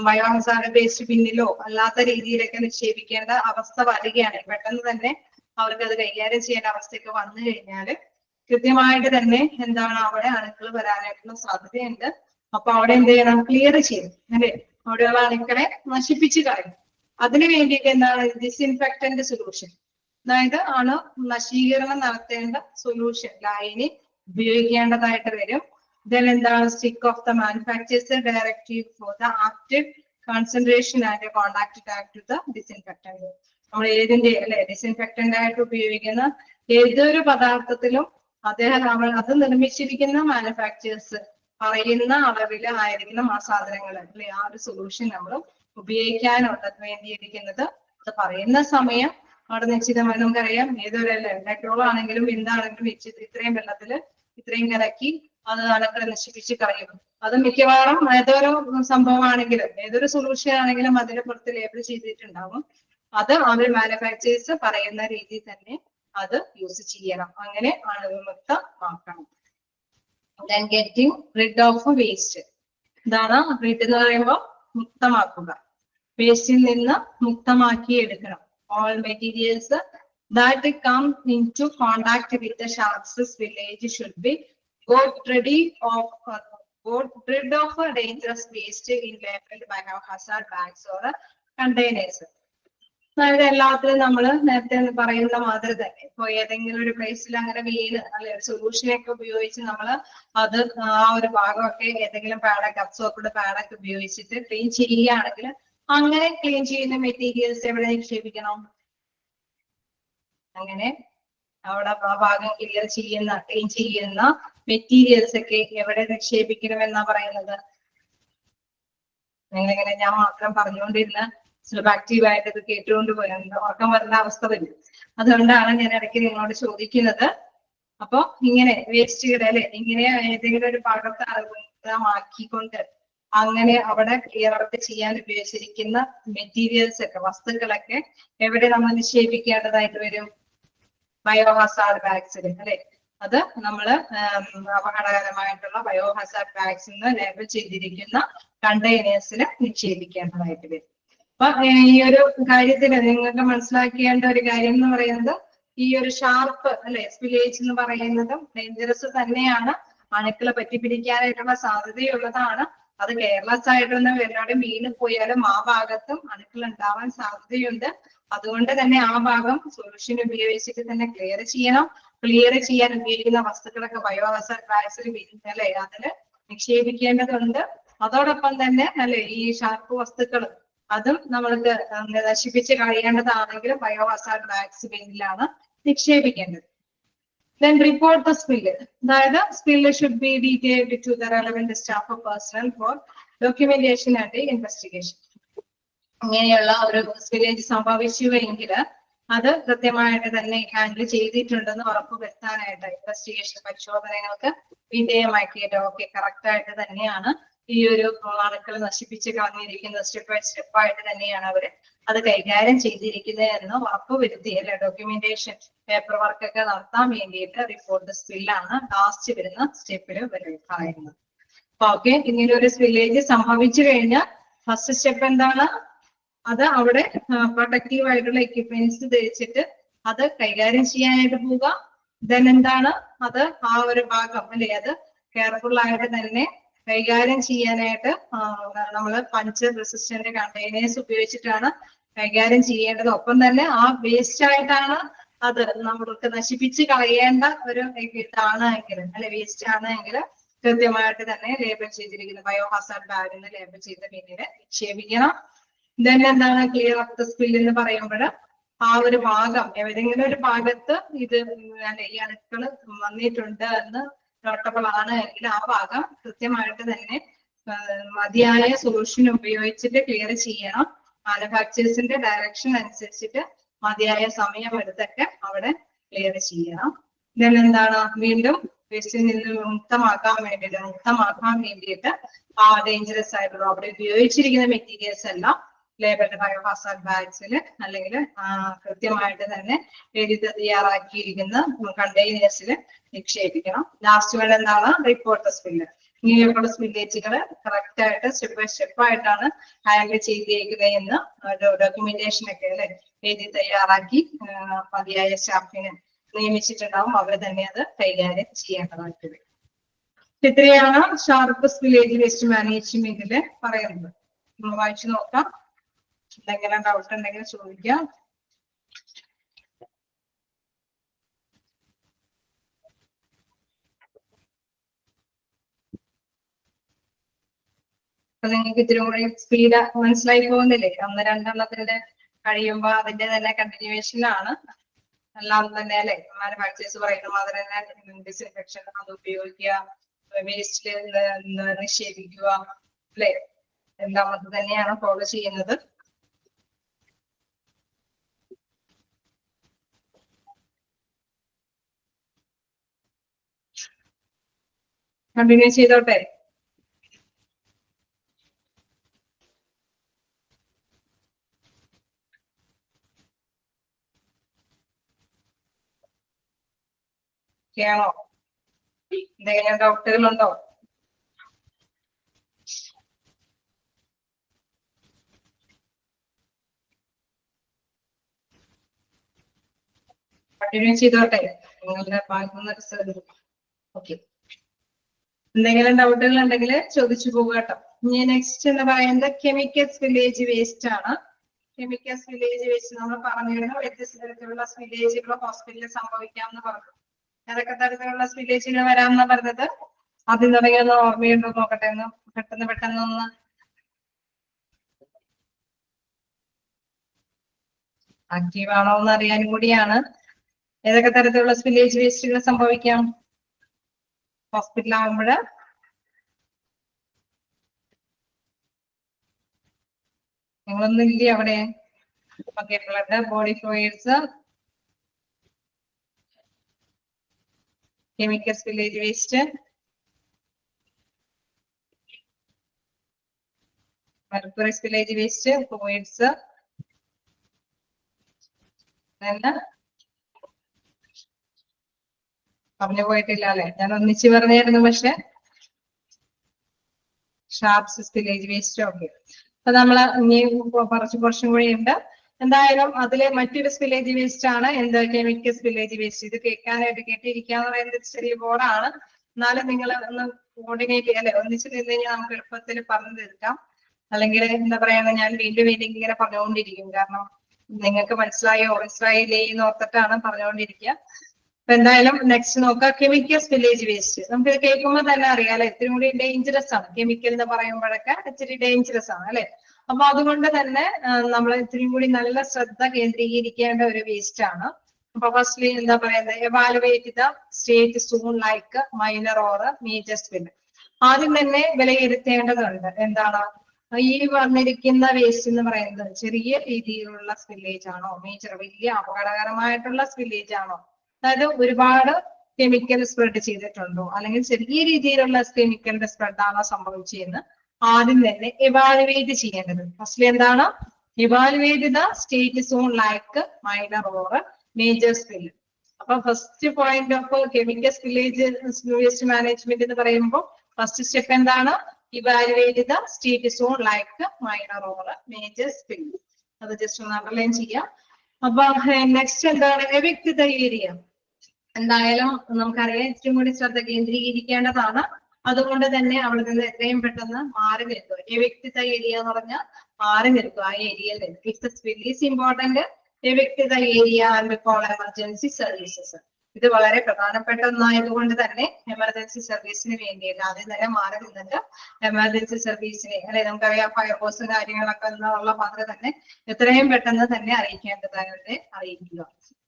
ബയോഹസാർഡ് വേസ്റ്റ് പിന്നിലോ അല്ലാത്ത രീതിയിലൊക്കെ നിക്ഷേപിക്കേണ്ട അവസ്ഥ വരികയാണ്. പെട്ടെന്ന് തന്നെ അവർക്ക് അത് കൈകാര്യം ചെയ്യേണ്ട അവസ്ഥയൊക്കെ വന്നു കഴിഞ്ഞാല് കൃത്യമായിട്ട് തന്നെ എന്താണ് അവിടെ അണുക്കൾ വരാനായിട്ടുള്ള സാധ്യതയുണ്ട്. അപ്പൊ അവിടെ എന്ത് ചെയ്യണം, ക്ലിയർ ചെയ്യും അല്ലെ, അവിടെയുള്ള അണുക്കളെ നശിപ്പിച്ച് കളയും. അതിനു വേണ്ടിയിട്ട് എന്താണ് ഡിസിൻഫെക്ടന്റ് സൊല്യൂഷൻ, അതായത് ആണ് നശീകരണം നടത്തേണ്ട സൊല്യൂഷൻ ലായനി ഉപയോഗിക്കേണ്ടതായിട്ട് വരും. Then എന്താണ് stick of the manufacturer's directive for the active concentration and contact tag to the disinfectant. നമ്മൾ ഏതിന്റെ അല്ലെ ഡിസിൻഫെക്ടന്റ് ആയിട്ട് ഉപയോഗിക്കുന്ന ഏതൊരു പദാർത്ഥത്തിലും അത് നിർമ്മിച്ചിരിക്കുന്ന മാനുഫാക്ചേഴ്സ് പറയുന്ന അളവിൽ ആയിരിക്കണം ആ സാധനങ്ങൾ അല്ലെ, ആ ഒരു സൊല്യൂഷൻ നമ്മൾ ഉപയോഗിക്കാനുള്ളത് വേണ്ടിയിരിക്കുന്നത്. അത് പറയുന്ന സമയം അവിടെ നിശ്ചിതമായി നമുക്കറിയാം ഏതൊരു പെട്രോൾ ആണെങ്കിലും എന്താണെങ്കിലും ഇത്രയും വെള്ളത്തിൽ ഇത്രയും കലക്കി അത് അണുക്കളെ നശിപ്പിച്ച് കളയും. അത് മിക്കവാറും ഏതൊരു സംഭവമാണെങ്കിലും ഏതൊരു സൊല്യൂഷൻ ആണെങ്കിലും അതിന് പുറത്ത് ലേബിൾ ചെയ്തിട്ടുണ്ടാവും. അത് അവർ മാനുഫാക്ചേഴ്സ് പറയുന്ന രീതിയിൽ തന്നെ അത് യൂസ് ചെയ്യണം, അങ്ങനെ അണുവിമുക്തമാക്കണം. Then getting rid of waste. ഇതാണ് rid എന്ന് പറയുമ്പോൾ മുക്തമാക്കുക, വേസ്റ്റിൽ നിന്ന് മുക്തമാക്കി എടുക്കണം. All materials that come into contact with the sharps village should be got rid of dangerous waste in labeled biohazard bags or containers. അതായത് എല്ലാത്തിലും നമ്മൾ നേരത്തെ പറയുന്ന മാതിരി തന്നെ ഇപ്പൊ ഏതെങ്കിലും ഒരു പ്ലേസിൽ അങ്ങനെ വീണ് അല്ലെ സൊല്യൂഷനൊക്കെ ഉപയോഗിച്ച് നമ്മൾ അത് ആ ഒരു ഭാഗമൊക്കെ ഏതെങ്കിലും പാഡൊക്കെ അബ്സോർബ്ഡ് പാഡൊക്കെ ഉപയോഗിച്ചിട്ട് ക്ലീൻ ചെയ്യുകയാണെങ്കിൽ അങ്ങനെ ക്ലീൻ ചെയ്യുന്ന മെറ്റീരിയൽസ് എവിടെ നിക്ഷേപിക്കണം, അങ്ങനെ അവിടെ ആ ഭാഗം ക്ലിയർ ചെയ്യുന്ന ക്ലീൻ ചെയ്യുന്ന മെറ്റീരിയൽസ് ഒക്കെ എവിടെ നിക്ഷേപിക്കണമെന്നാ പറയുന്നത്? നിങ്ങളിങ്ങനെ ഞാൻ മാത്രം പറഞ്ഞുകൊണ്ടിരുന്ന ചിലപ്പോൾ ആക്റ്റീവായിട്ട് ഇത് കേട്ടുകൊണ്ട് പോയാൽ ഉറക്കം വരുന്ന അവസ്ഥ വരും. അതുകൊണ്ടാണ് ഞാൻ ഇടയ്ക്ക് നിങ്ങളോട് ചോദിക്കുന്നത്. അപ്പൊ ഇങ്ങനെ വേസ്റ്റുകൾ അല്ലെ, ഇങ്ങനെ ഏതെങ്കിലും ഒരു ഭാഗത്ത് ആക്കിക്കൊണ്ട് അങ്ങനെ അവിടെ ക്ലിയർ അപ്പ് ചെയ്യാൻ ഉപയോഗിച്ചിരിക്കുന്ന മെറ്റീരിയൽസ് ഒക്കെ, വസ്തുക്കളൊക്കെ എവിടെ നമ്മൾ നിക്ഷേപിക്കേണ്ടതായിട്ട് വരും? ബയോഹസാർഡ് ബാഗ്സിൽ അല്ലെ. അത് നമ്മള് അപകടകരമായിട്ടുള്ള ബയോഹസാർഡ് ബാഗ്സിൽ നിന്ന് ലേബൽ ചെയ്തിരിക്കുന്ന കണ്ടെയ്നേഴ്സിൽ നിക്ഷേപിക്കേണ്ടതായിട്ട് വരും. അപ്പൊ ഈ ഒരു കാര്യത്തിൽ നിങ്ങൾക്ക് മനസ്സിലാക്കേണ്ട ഒരു കാര്യം എന്ന് പറയുന്നത്, ഈ ഒരു ഷാർപ്പ് അല്ലെ സ്പില്ലേജ് എന്ന് പറയുന്നതും ഡേഞ്ചറസ് തന്നെയാണ്. അണുക്കളെ പറ്റിപ്പിടിക്കാനായിട്ടുള്ള സാധ്യതയുള്ളതാണ്. അത് കെയർലെസ് ആയിട്ടൊന്നും എല്ലാവരും വീണ് പോയാലും ആ ഭാഗത്തും അണുക്കൾ ഉണ്ടാവാൻ സാധ്യതയുണ്ട്. അതുകൊണ്ട് തന്നെ ആ ഭാഗം സൊല്യൂഷൻ ഉപയോഗിച്ചിട്ട് തന്നെ ക്ലിയർ ചെയ്യണം. ക്ലിയർ ചെയ്യാൻ ഉപയോഗിക്കുന്ന വസ്തുക്കളൊക്കെ ബയോഹസാർഡ് ബാഗ്സിൽ അല്ലെ അതില് നിക്ഷേപിക്കേണ്ടതുണ്ട്. അതോടൊപ്പം തന്നെ അല്ലെ ഈ ഷാർപ്പ് വസ്തുക്കൾ അതും നമ്മൾക്ക് നശിപ്പിച്ച് കളയേണ്ടതാണെങ്കിലും ബയോഹസാർഡ് ബാഗ്സ് ബിന്നിലാണ് നിക്ഷേപിക്കേണ്ടത്. Then report the spill. അതായത് spill should be detailed to the relevant staff or personnel for documentation and investigation. ഇങ്ങനെയുള്ള ഒരു സ്പില്ലേജ് സംഭവിച്ചുവെങ്കിൽ അത് കൃത്യമായിട്ട് തന്നെ ഹാൻഡിൽ ചെയ്തിട്ടുണ്ടെന്ന് ഉറപ്പുവരുത്താനായിട്ട് ഇൻവെസ്റ്റിഗേഷൻ പരിശോധനകൾക്ക് വിധേയമാക്കിയിട്ട് ഓക്കെ കറക്റ്റ് ആയിട്ട് തന്നെയാണ് ഈ ഒരു അണുക്കൾ നശിപ്പിച്ച് കളഞ്ഞിരിക്കുന്നത്, സ്റ്റെപ്പ് ബൈ സ്റ്റെപ്പ് ആയിട്ട് തന്നെയാണ് അവര് അത് കൈകാര്യം ചെയ്തിരിക്കുന്നത് എന്ന് ഉറപ്പുവരുത്തി അല്ലെ ഡോക്യുമെന്റേഷൻ പേപ്പർ വർക്ക് ഒക്കെ നടത്താൻ വേണ്ടിയിട്ട് റിപ്പോർട്ട് സ്പില്ലാണ് ലാസ്റ്റ് വരുന്ന സ്റ്റെപ്പിൽ പറയുന്നത്. അപ്പൊ ഓക്കെ, ഇങ്ങനെ ഒരു സ്പില്ലേജ് സംഭവിച്ചു കഴിഞ്ഞാൽ ഫസ്റ്റ് സ്റ്റെപ്പ് എന്താണ്? അത് അവിടെ പ്രൊട്ടക്റ്റീവ് ആയിട്ടുള്ള എക്യുപ്മെന്റ്സ് ധരിച്ചിട്ട് അത് കൈകാര്യം ചെയ്യാനായിട്ട് പോവുക. ദെൻ എന്താണ് അത് ആ ഒരു ഭാഗം അല്ലെ അത് കെയർഫുൾ ആയിട്ട് തന്നെ കൈകാര്യം ചെയ്യാനായിട്ട് നമ്മൾ പഞ്ചർ റെസിസ്റ്റന്റ് കണ്ടെയ്നേഴ്സ് ഉപയോഗിച്ചിട്ടാണ് കൈകാര്യം ചെയ്യേണ്ടത്. ഒപ്പം തന്നെ ആ വേസ്റ്റ് ആയിട്ടാണ് അത് നമ്മൾക്ക് നശിപ്പിച്ച് കളയേണ്ട ഒരു ഇതാണ് എങ്കിൽ അല്ലെ വേസ്റ്റ് ആണ് എങ്കിൽ കൃത്യമായിട്ട് തന്നെ ലേബൽ ചെയ്തിരിക്കുന്ന ബയോഹസാർഡ് ബാഗിൽ ലേബൽ ചെയ്ത പിന്നീട് നിക്ഷേപിക്കണം. ദെൻ എന്താണ് ക്ലിയർ അപ്പ് ദ സ്പിൽ എന്ന് പറയുമ്പോൾ ആ ഒരു ഭാഗം ഏതെങ്കിലും ഒരു ഭാഗത്ത് ഇത് അല്ലെ ഈ അണുക്കൾ വന്നിട്ടുണ്ട് എന്ന് നോട്ടബിൾ ആണ് എങ്കിൽ ആ ഭാഗം കൃത്യമായിട്ട് തന്നെ മതിയായ സൊല്യൂഷൻ ഉപയോഗിച്ചിട്ട് ക്ലിയർ ചെയ്യണം. മാനുഫാക്ചേഴ്സിന്റെ ഡയറക്ഷൻ അനുസരിച്ചിട്ട് മതിയായ സമയം എടുത്തൊക്കെ അവിടെ ക്ലിയർ ചെയ്യണം. ദെൻ എന്താണ് വീണ്ടും വേസ്റ്റിൽ നിന്ന് മുക്തമാക്കാൻ വേണ്ടിയിട്ട് ആ ഡേഞ്ചറസ് ആയിട്ടുള്ള അവിടെ ഉപയോഗിച്ചിരിക്കുന്ന മെറ്റീരിയൽസ് എല്ലാം ലേബൽഡ് ബയോഹസാർഡ് ബാഗ്സിൽ അല്ലെങ്കിൽ കൃത്യമായിട്ട് തന്നെ എഴുതി തയ്യാറാക്കിയിരിക്കുന്ന കണ്ടെയ്നേഴ്സിൽ നിക്ഷേപിക്കണം. ലാസ്റ്റ് വേണ്ട എന്താണ് റിപ്പോർട്ട് സ്പില്ല്. ഇങ്ങനെയുള്ള സ്പില്ലേജുകൾ കറക്റ്റ് ആയിട്ട് സ്റ്റെപ്പ് ബൈ സ്റ്റെപ്പ് ആയിട്ടാണ് ഹാൻഡിൽ ചെയ്തേക്കുന്നത് എന്ന് ഡോക്യുമെന്റേഷൻ ഒക്കെ അല്ലെ എഴുതി തയ്യാറാക്കി മതിയായ സ്റ്റാഫിനെ നിയമിച്ചിട്ടുണ്ടാവും. അവർ തന്നെ അത് കൈകാര്യം ചെയ്യേണ്ടതായിട്ട് വരും. ഇത്രയാണ് ഷാർപ്പ് സ്പില്ലേജ് വേസ്റ്റ് മാനേജ്മെന്റില് പറയുന്നത്. നമ്മൾ വായിച്ചു നോക്കാം. എന്തെങ്കിലും ഡൗട്ട് ഉണ്ടെങ്കിൽ ചോദിക്കാം. അപ്പൊ നിങ്ങൾക്ക് ഇത്തിരി കൂടി സ്പീഡ് മനസ്സിലായി പോകുന്നില്ലേ? ഒന്ന് രണ്ടെണ്ണത്തിന്റെ കഴിയുമ്പോ അതിന്റെ തന്നെ കണ്ടിന്യൂവേഷനിലാണ് എല്ലാം തന്നെ അല്ലെ. മാനുഫാക്ചേഴ്സ് പറയുന്ന മാതിരി തന്നെ ഡിസ്ഇൻഫെക്ഷൻ അത് ഉപയോഗിക്കുക, വേസ്റ്റിൽ നിക്ഷേപിക്കുക അല്ലെ, എല്ലാം അത് തന്നെയാണ് ഫോളോ ചെയ്യുന്നത്. കണ്ടിന്യൂ ചെയ്തോട്ടെ. ാണോ? എന്തെങ്കിലും ഡൗട്ടുകളുണ്ടോ? കണ്ടിന്യൂ ചെയ്തോട്ടെ. നിങ്ങളുടെ ഭാഗത്തുനിന്ന് ഓക്കെ. എന്തെങ്കിലും ഡൗട്ടുകൾ ഉണ്ടെങ്കിൽ ചോദിച്ചു പോകുക കേട്ടോ. ഇനി നെക്സ്റ്റ് എന്ന് പറയുന്നത് കെമിക്കൽസ് വില്ലേജ് വേസ്റ്റ് ആണ്. കെമിക്കൽസ് വില്ലേജ് വേസ്റ്റ് നമ്മൾ പറഞ്ഞിരുന്നു വ്യത്യസ്ത തരത്തിലുള്ള വില്ലേജുകൾ ഹോസ്പിറ്റലിൽ സംഭവിക്കാമെന്ന് പറഞ്ഞു. ഏതൊക്കെ തരത്തിലുള്ള വില്ലേജുകൾ വരാമെന്ന് പറഞ്ഞത് ആദ്യം തുടങ്ങിയൊന്ന് ഓർമ്മയുണ്ടോ നോക്കട്ടെ. ഒന്ന് പെട്ടെന്ന് ആക്റ്റീവ് ആണോ എന്ന് അറിയാനും കൂടിയാണ് ഏതൊക്കെ തരത്തിലുള്ള സ്പില്ലേജ് വേസ്റ്റുകൾ സംഭവിക്കാം? ഹോസ്പിറ്റലാകുമ്പോൾ നിങ്ങളൊന്നും ഇല്ലേ അവിടെ? Okay, blood, body fluids, chemical spillage waste, mercury spillage waste, fluids, പറഞ്ഞു പോയിട്ടില്ല അല്ലെ? ഞാൻ ഒന്നിച്ച് പറഞ്ഞായിരുന്നു, പക്ഷെ ഷാർപ്സ് സ്പില്ലേജ് വേസ്റ്റ്. ഓക്കെ, അപ്പൊ നമ്മള് ഇനി കുറച്ചും കൂടി ഉണ്ട്. എന്തായാലും അതിലെ മറ്റൊരു സ്പില്ലേജ് വേസ്റ്റ് ആണ് എന്ത്? Chemical spillage waste. ഇത് കേൾക്കാനായിട്ട് കേട്ടിരിക്കാന്ന് പറയുന്നത് ചെറിയ ബോറാണ്, എന്നാലും നിങ്ങൾ ഒന്ന് കോർഡിനേറ്റ് ചെയ്യാം അല്ലെ? ഒന്നിച്ച് നിന്ന് കഴിഞ്ഞാൽ നമുക്ക് എളുപ്പത്തിൽ പറഞ്ഞു തീർക്കാം. അല്ലെങ്കിൽ എന്താ പറയുക, ഞാൻ വീണ്ടും ഇങ്ങനെ പറഞ്ഞുകൊണ്ടിരിക്കും, കാരണം നിങ്ങൾക്ക് മനസ്സിലായോ മനസ്സിലായില്ലേ എന്ന് ഓർത്തിട്ടാണ് പറഞ്ഞുകൊണ്ടിരിക്കുക. അപ്പൊ എന്തായാലും നെക്സ്റ്റ് നോക്കാം, കെമിക്കൽ സ്പില്ലേജ് വേസ്റ്റ്. നമുക്ക് ഇത് കേൾക്കുമ്പോൾ തന്നെ അറിയാം അല്ലെ, ഇത്തിരി കൂടി ഡേഞ്ചറസ് ആണ്. കെമിക്കൽ എന്ന് പറയുമ്പോഴൊക്കെ ഇച്ചിരി ഡേഞ്ചറസ് ആണ് അല്ലെ? അപ്പൊ അതുകൊണ്ട് തന്നെ നമ്മൾ ഇത്തിരി കൂടി നല്ല ശ്രദ്ധ കേന്ദ്രീകരിക്കേണ്ട ഒരു വേസ്റ്റ് ആണ്. അപ്പൊ ഫസ്റ്റ്ലി എന്താ പറയുന്നത്, evaluate the state soon like minor or major spill. ആദ്യം തന്നെ വിലയിരുത്തേണ്ടതുണ്ട് എന്താണ് ഈ വന്നിരിക്കുന്ന വേസ്റ്റ് എന്ന് പറയുന്നത്, ചെറിയ രീതിയിലുള്ള സ്പില്ലേജ് ആണോ, മേജർ വലിയ അപകടകരമായിട്ടുള്ള സ്പില്ലേജ് ആണോ, അതായത് ഒരുപാട് കെമിക്കൽ സ്പ്രെഡ് ചെയ്തിട്ടുണ്ടോ, അല്ലെങ്കിൽ ചെറിയ രീതിയിലുള്ള കെമിക്കലിന്റെ സ്പ്രെഡ് ആണോ സംഭവിച്ചതെന്ന് ആദ്യം തന്നെ എവാലുവേറ്റ് ചെയ്യേണ്ടത്. ഫസ്റ്റ്ലി എന്താണ്, evaluate the state zone like minor or major spill. അപ്പൊ first point of chemical spillage waste management എന്ന് പറയുമ്പോൾ ഫസ്റ്റ് സ്റ്റെപ്പ് എന്താണ്, evaluate the state zone like minor or major spill. അത് ജസ്റ്റ് ഒന്ന് അണ്ടർലൈൻ ചെയ്യാം. അപ്പൊ നെക്സ്റ്റ് എന്താണ്, എവിക്ട് ദ ഏരിയ. എന്തായാലും നമുക്കറിയാം ഇത്തിരി കൂടി ശ്രദ്ധ കേന്ദ്രീകരിക്കേണ്ടതാണ്. അതുകൊണ്ട് തന്നെ അവിടെ നിന്ന് എത്രയും പെട്ടെന്ന് മാറി നിൽക്കുക. എവിക്ട് ദ ഏരിയ എന്ന് പറഞ്ഞാൽ മാറി നിൽക്കുക ആ ഏരിയയിൽ. If the spill is important, evict the area and call emergency services. ഇത് വളരെ പ്രധാനപ്പെട്ട ഒന്നായതുകൊണ്ട് തന്നെ എമർജൻസി സർവീസിന് വേണ്ടിയിട്ട് ആദ്യം തന്നെ മാറി നിന്നിട്ട് എമർജൻസി സർവീസിനെ അല്ലെ, നമുക്കറിയാം ഫയർഫോഴ്സും കാര്യങ്ങളൊക്കെ എന്നുള്ള മാത്രമേ തന്നെ എത്രയും പെട്ടെന്ന് തന്നെ അറിയിക്കേണ്ടതായിട്ട് അറിയിക്കുക.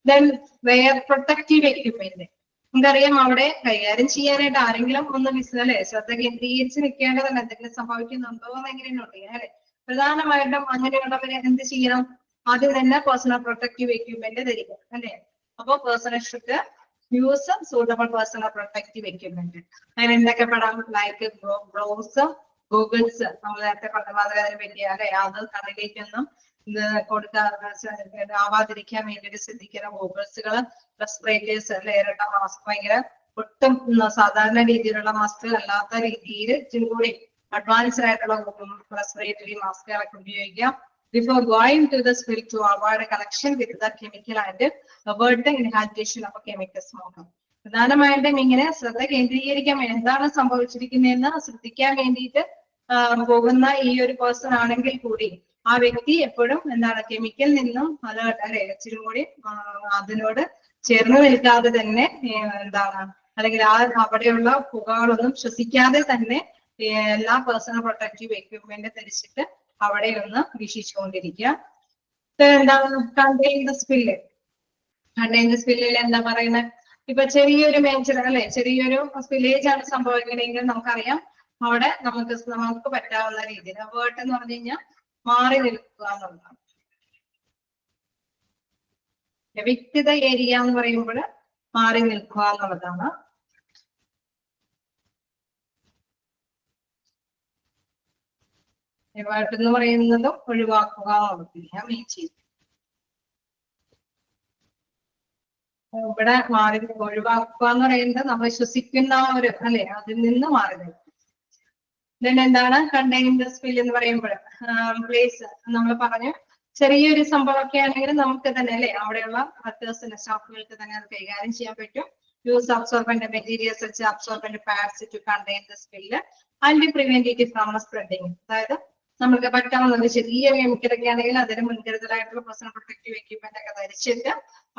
Then wear protective equipment. നമുക്കറിയാം അവിടെ കൈകാര്യം ചെയ്യാനായിട്ട് ആരെങ്കിലും ഒന്ന് അല്ലെ ശ്രദ്ധ കേന്ദ്രീകരിച്ച് നിൽക്കേണ്ടതല്ല. എന്തെങ്കിലും സംഭവിക്കുന്നുണ്ടോ എന്ന് എങ്ങനെയുണ്ട് അല്ലെ? പ്രധാനമായിട്ടും അങ്ങനെയുള്ളവരെ എന്ത് ചെയ്യണം, ആദ്യം തന്നെ പേഴ്സണൽ പ്രൊട്ടക്റ്റീവ് എക്യുപ്മെന്റ് ധരിക്കുക അല്ലെ? അപ്പൊ personal should use suitable personal protective equipment. അങ്ങനെ എന്തൊക്കെ പെടാം, ലൈക്ക് ഗ്ലൗസ്, ഗൂഗിൾസ്, നമ്മൾ നേരത്തെ പറഞ്ഞ മാതിരി അതിന് പറ്റിയ അല്ലെ, അത് കണ്ണിലേക്കൊന്നും ആവാതിരിക്കാൻ വേണ്ടിയിട്ട് ശ്രദ്ധിക്കുന്ന ഗൂഗിൾസുകൾ, റെസ്പിറേറ്റേഴ്സ് അല്ലെ, ഇരട്ട മാസ്ക്, ഭയങ്കര ഒട്ടും സാധാരണ രീതിയിലുള്ള മാസ്കുകൾ അല്ലാത്ത രീതിയിൽ ഇച്ചിരി കൂടി അഡ്വാൻസ്ഡ് ആയിട്ടുള്ള റെസ്പിറേറ്ററി മാസ്കുകളൊക്കെ ഉപയോഗിക്കാം. Before going to the spill to avoid a connection with the chemical and avoid the inhalation of a chemical smoke. പ്രധാനമായിട്ടും ഇങ്ങനെ ശ്രദ്ധ കേന്ദ്രീകരിക്കാൻ വേണ്ടി എന്താണ് സംഭവിച്ചിരിക്കുന്നതെന്ന് ശ്രദ്ധിക്കാൻ വേണ്ടിയിട്ട് പോകുന്ന ഈ ഒരു പേഴ്സൺ ആണെങ്കിൽ കൂടി ആ വ്യക്തി എപ്പോഴും എന്താണ് കെമിക്കൽ നിന്നും അലേർട്ട് അല്ലെ, ഇച്ചിരി കൂടി അതിനോട് ചേർന്ന് നിൽക്കാതെ തന്നെ എന്താണ്, അല്ലെങ്കിൽ അവിടെയുള്ള പുകകളൊന്നും ശ്വസിക്കാതെ തന്നെ എല്ലാ പേഴ്സണൽ പ്രൊട്ടക്റ്റീവ് എക്യുപ്മെന്റ് ധരിച്ചിട്ട് അവിടെ ഒന്ന് വീക്ഷിച്ചുകൊണ്ടിരിക്കുക. എന്താണ് contain the spill. Contain the സ്പില്ലിൽ എന്താ പറയുന്നത്, ഇപ്പൊ ചെറിയൊരു മേജർ അല്ലെ, ചെറിയൊരു സ്പില്ലേജ് ആണ് സംഭവിക്കണമെങ്കിൽ നമുക്കറിയാം അവിടെ നമുക്ക് പറ്റാവുന്ന രീതിയിൽ അവേർട്ട് എന്ന് പറഞ്ഞു കഴിഞ്ഞാൽ മാറി നിൽക്കുക എന്നുള്ളതാണ്. വ്യക്തിഗത ഏരിയ എന്ന് പറയുമ്പോൾ മാറി നിൽക്കുക എന്നുള്ളതാണ്. എവാർട്ട് എന്ന് പറയുന്നതും ഒഴിവാക്കുക എന്നുള്ളതിനെയാണ് മീൻ ചെയ്തത്. ഇവിടെ മാറി ഒഴിവാക്കുക എന്ന് പറയുന്നത് നമ്മൾ ശ്വസിക്കുന്ന ഒരു അല്ലെ, അതിൽ നിന്ന് മാറി നിൽക്കും. then എന്താണ് കണ്ടെയ്ൻ ദ സ്പിൽ എന്ന് പറയുമ്പോൾ പ്ലേസ് നമ്മൾ പറഞ്ഞു, ചെറിയൊരു സംഭവമൊക്കെ ആണെങ്കിൽ നമുക്ക് തന്നെ അല്ലെ അവിടെയുള്ള വർക്കേഴ്സിന് സ്റ്റാഫുകൾക്ക് തന്നെ അത് കൈകാര്യം ചെയ്യാൻ പറ്റും. യൂസ് അബ്സോർബന്റ് മെറ്റീരിയൽസ് വെച്ച് absorbent pads to contain the spill and prevent it from spreading. അതായത് നമുക്ക് പറ്റാവുന്നത് ചെറിയ കെമിക്കലൊക്കെ ആണെങ്കിൽ അതിന് മുൻകരുതലായിട്ടുള്ള പേഴ്സണൽ പ്രൊട്ടക്റ്റീവ് എക്യുപ്മെന്റ് ഒക്കെ ധരിച്ചിട്ട്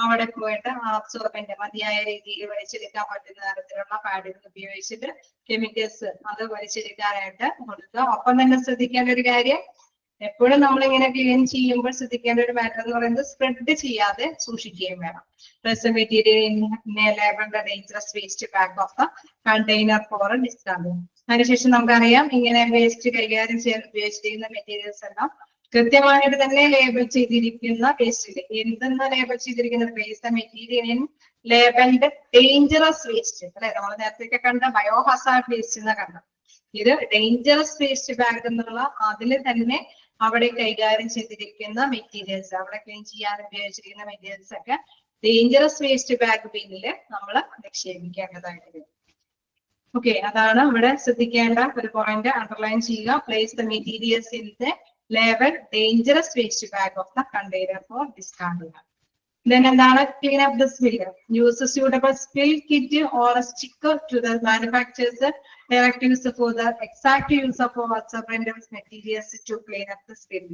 അവിടെ പോയിട്ട് അബ്സോർബന്റ് മതിയായ രീതിയിൽ വലിച്ചെടുക്കാൻ പറ്റുന്ന തരത്തിലുള്ള പാഡുകൾ ഉപയോഗിച്ചിട്ട് കെമിക്കൽസ് അത് വലിച്ചെടുക്കാനായിട്ട് കൊടുക്കുക. ഒപ്പം തന്നെ ശ്രദ്ധിക്കേണ്ട ഒരു കാര്യം, എപ്പോഴും നമ്മളിങ്ങനെ ക്ലീൻ ചെയ്യുമ്പോൾ ശ്രദ്ധിക്കേണ്ട ഒരു മാറ്റർ എന്ന് പറയുന്നത് സ്പ്രെഡ് ചെയ്യാതെ സൂക്ഷിക്കുകയും വേണം. Present material in label the dangerous waste bag of the container for discarding. അതിനുശേഷം നമുക്കറിയാം ഇങ്ങനെ വേസ്റ്റ് കൈകാര്യം ചെയ്യാൻ ഉപയോഗിച്ചിരിക്കുന്ന മെറ്റീരിയൽസ് എല്ലാം കൃത്യമായിട്ട് തന്നെ ലേബൽ ചെയ്തിരിക്കുന്ന വേസ്റ്റിൽ എന്തെന്ന് ലേബൽ ചെയ്തിരിക്കുന്ന waste material in labelled dangerous waste അല്ലെ, നമ്മൾ നേരത്തെ കണ്ട ബയോഹസാർഡ് വേസ്റ്റ് എന്ന് കണ്ട ഇത് ഡേഞ്ചറസ് വേസ്റ്റ് ബാഗ് എന്നുള്ള അതിൽ തന്നെ അവിടെ കൈകാര്യം ചെയ്തിരിക്കുന്ന മെറ്റീരിയൽസ്, അവിടെ ക്ലീൻ ചെയ്യാൻ ഉപയോഗിച്ചിരിക്കുന്ന മെറ്റീരിയൽസ് ഒക്കെ ഡേഞ്ചറസ് വേസ്റ്റ് ബാഗ് ബിന്നിൽ നമ്മൾ നിക്ഷേപിക്കേണ്ടതായിട്ട് വരും. ഓക്കെ, അതാണ് ഇവിടെ ശ്രദ്ധിക്കേണ്ട ഒരു പോയിന്റ്. അണ്ടർലൈൻ ചെയ്യുക. Place the materials in the label dangerous waste bag of the container for discarding. Then എന്താണ് clean up the spill. Use a suitable spill kit or a sticker to the manufacturer's directives for the exact use of absorbent materials to clean up the spill.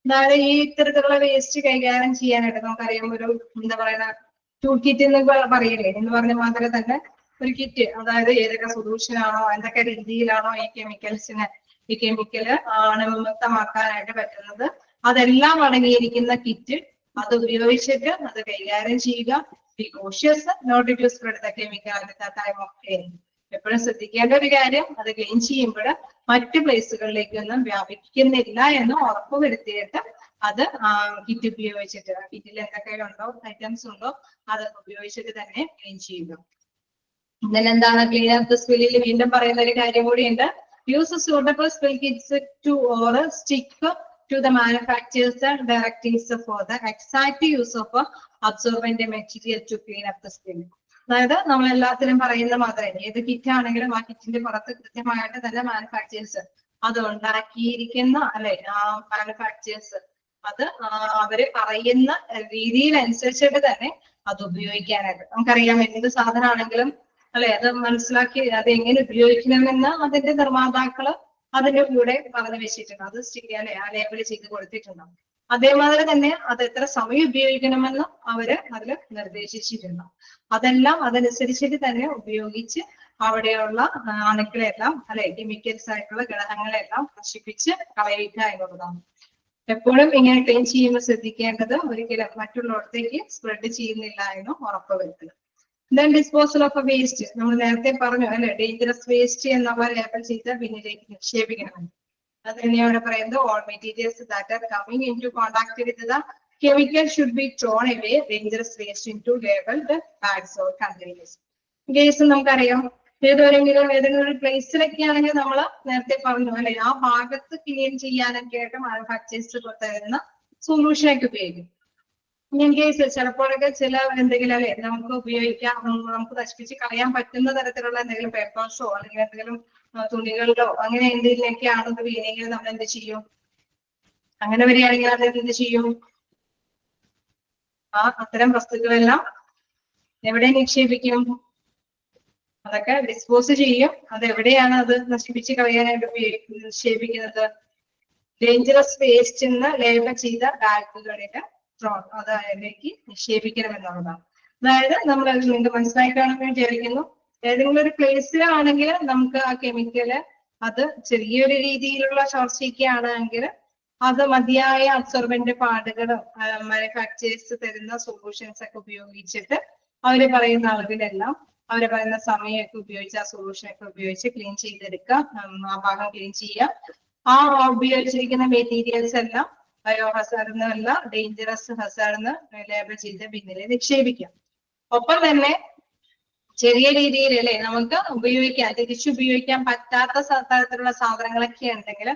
അതായത് ഈ ഇത്തരത്തിലുള്ള waste കൈകാര്യം ചെയ്യാനായിട്ട് നമുക്കറിയാം ഒരു എന്താ പറയുക ടൂൾ കിറ്റ് എന്ന് പറയില്ലേ എന്ന് പറഞ്ഞ മാത്രമേ തന്നെ ഒരു കിറ്റ്, അതായത് ഏതൊക്കെ സൊല്യൂഷൻ ആണോ എന്തൊക്കെ രീതിയിലാണോ ഈ കെമിക്കല് അണുമുക്തമാക്കാനായിട്ട് പറ്റുന്നത് അതെല്ലാം അടങ്ങിയിരിക്കുന്ന കിറ്റ് അത് ഉപയോഗിച്ചിട്ട് അത് കൈകാര്യം ചെയ്യുക. Be cautious not to spread the chemical at the time of cleaning. എപ്പോഴും ശ്രദ്ധിക്കേണ്ട ഒരു കാര്യം അത് ക്ലീൻ ചെയ്യുമ്പോൾ മറ്റു പ്ലേസുകളിലേക്കൊന്നും വ്യാപിക്കുന്നില്ല എന്ന് ഉറപ്പുവരുത്തിയിട്ട് അത് കിറ്റ് ഉപയോഗിച്ചിട്ട് കിറ്റിൽ എന്തൊക്കെ ഉണ്ടോ ഐറ്റംസ് ഉണ്ടോ അത് ഉപയോഗിച്ചിട്ട് തന്നെ ക്ലീൻ ചെയ്യുക. എന്താണ് ക്ലീൻ അപ്പ് ദ സ്പില്ലിൽ വീണ്ടും പറയുന്ന ഒരു കാര്യം കൂടിയുണ്ട്. Use suitable spill kits to or stick to the manufacturer's directives for the exact use of absorbent material to clean up the spill. അതായത് നമ്മൾ എല്ലാത്തിനും പറയുന്ന മാത്രമേ ഏത് കിറ്റ് ആണെങ്കിലും ആ കിറ്റിന്റെ പുറത്ത് കൃത്യമായിട്ട് തന്നെ മാനുഫാക്ചേഴ്സ് അത് ഉണ്ടാക്കിയിരിക്കുന്ന അല്ലെ മാനുഫാക്ചേഴ്സ് അത് അവര് പറയുന്ന രീതിയിൽ അനുസരിച്ചിട്ട് തന്നെ അത് ഉപയോഗിക്കാനായിട്ട് നമുക്കറിയാം. എന്ത് സാധനമാണെങ്കിലും അല്ലെ അത് മനസ്സിലാക്കി അത് എങ്ങനെ ഉപയോഗിക്കണമെന്ന് അതിന്റെ നിർമ്മാതാക്കള് അതിന്റെ കൂടെ പറഞ്ഞു വെച്ചിട്ടുണ്ട്. അത് സ്റ്റിക്ക് അല്ലെ ആ ലേബിൾ ചെയ്ത് കൊടുത്തിട്ടുണ്ടാവും. അതേമാതിരി തന്നെ അത് എത്ര സമയം ഉപയോഗിക്കണമെന്ന് അവര് അതിൽ നിർദ്ദേശിച്ചിട്ടുണ്ട്. അതെല്ലാം അതനുസരിച്ചിട്ട് തന്നെ ഉപയോഗിച്ച് അവിടെയുള്ള അണുക്കളെല്ലാം അല്ലെ കെമിക്കൽസ് ആയിട്ടുള്ള ഘടകങ്ങളെല്ലാം നശിപ്പിച്ച് കളയുക എന്നുള്ളതാണ്. എപ്പോഴും ഇങ്ങനെ ക്ലീൻ ചെയ്യുമ്പോൾ ശ്രദ്ധിക്കേണ്ടത് ഒരിക്കലും മറ്റുള്ളവർക്ക് സ്പ്രെഡ് ചെയ്യുന്നില്ല എന്ന് ഉറപ്പുവരുത്തുക. Then disposal of a waste. നമ്മൾ നേരത്തെ പറഞ്ഞു അല്ലെ ഡേഞ്ചറസ് വേസ്റ്റ് എന്നുള്ള ലേബൽ ചെയ്ത് പിന്നിലേക്ക് നിക്ഷേപിക്കണം. അത് തന്നെയാണ് പറയുന്നത്. All materials that are coming into contact with the chemical should be thrown away. Dangerous waste into labeled bags or containers. Case നമുക്കറിയാം ഏതെങ്കിലും ഒരു പ്ലേസിലൊക്കെ ആണെങ്കിൽ നമ്മൾ നേരത്തെ പറഞ്ഞു അല്ലെ ആ ഭാഗത്ത് ക്ലീൻ ചെയ്യാനൊക്കെ ആയിട്ട് മാനുഫാക്ചേഴ്സ് തരുന്ന സൊല്യൂഷനൊക്കെ ഉപയോഗിക്കും. ഇൻ കേസ് ചിലപ്പോഴൊക്കെ ചില എന്തെങ്കിലും അല്ലെ നമുക്ക് ഉപയോഗിക്കാം നമുക്ക് നശിപ്പിച്ച് കളയാൻ പറ്റുന്ന തരത്തിലുള്ള എന്തെങ്കിലും പേപ്പേഴ്സോ അല്ലെങ്കിൽ എന്തെങ്കിലും തുണികളിലോ അങ്ങനെ എന്തെങ്കിലുമൊക്കെ ആണെന്ന് വീണെങ്കിൽ നമ്മൾ എന്ത് ചെയ്യും? അങ്ങനെ വരികയാണെങ്കിൽ അത് എന്ത് ചെയ്യും? അത്തരം വസ്തുക്കളെല്ലാം എവിടെ നിക്ഷേപിക്കും? അതൊക്കെ ഡിസ്പോസ് ചെയ്യും. അത് എവിടെയാണ് അത് നശിപ്പിച്ച് കളയാനായിട്ട് നിക്ഷേപിക്കുന്നത്? ഡേഞ്ചറസ് വേസ്റ്റ് എന്ന് ലേബൽ ചെയ്ത ബാഗുകളിൽ അത് അതിലേക്ക് നിക്ഷേപിക്കണമെന്നുള്ളതാണ്. അതായത് നമ്മൾ അത് നിങ്ങൾക്ക് മനസ്സിലാക്കി കാണുമെന്ന് വിചാരിക്കുന്നു. ഏതെങ്കിലും ഒരു പ്ലേസിലാണെങ്കിൽ നമുക്ക് ആ കെമിക്കല് അത് ചെറിയൊരു രീതിയിലുള്ള ചോർച്ചയ്ക്കാണെങ്കിൽ അത് മതിയായ അബ്സോർബന്റ് പാടുകളും മാനുഫാക്ചേഴ്സ് തരുന്ന സൊല്യൂഷൻസ് ഒക്കെ ഉപയോഗിച്ചിട്ട് അവര് പറയുന്ന അളവിലെല്ലാം അവര് പറയുന്ന സമയമൊക്കെ ഉപയോഗിച്ച് ആ സൊല്യൂഷൻ ഒക്കെ ഉപയോഗിച്ച് ക്ലീൻ ചെയ്തെടുക്കുക. ആ ഭാഗം ക്ലീൻ ചെയ്യുക. ആ ഉപയോഗിച്ചിരിക്കുന്ന മെറ്റീരിയൽസ് എല്ലാം ബയോ ഹസാർഡ് അല്ല ഡേഞ്ചറസ് ഹസാർഡ് ലേബൽ ചെയ്ത് പിന്നില് നിക്ഷേപിക്കാം. ഒപ്പം തന്നെ ചെറിയ രീതിയിൽ അല്ലെ നമുക്ക് ഉപയോഗിക്കാൻ തിരിച്ചുപയോഗിക്കാൻ പറ്റാത്ത തരത്തിലുള്ള സാധനങ്ങളൊക്കെ ഉണ്ടെങ്കിൽ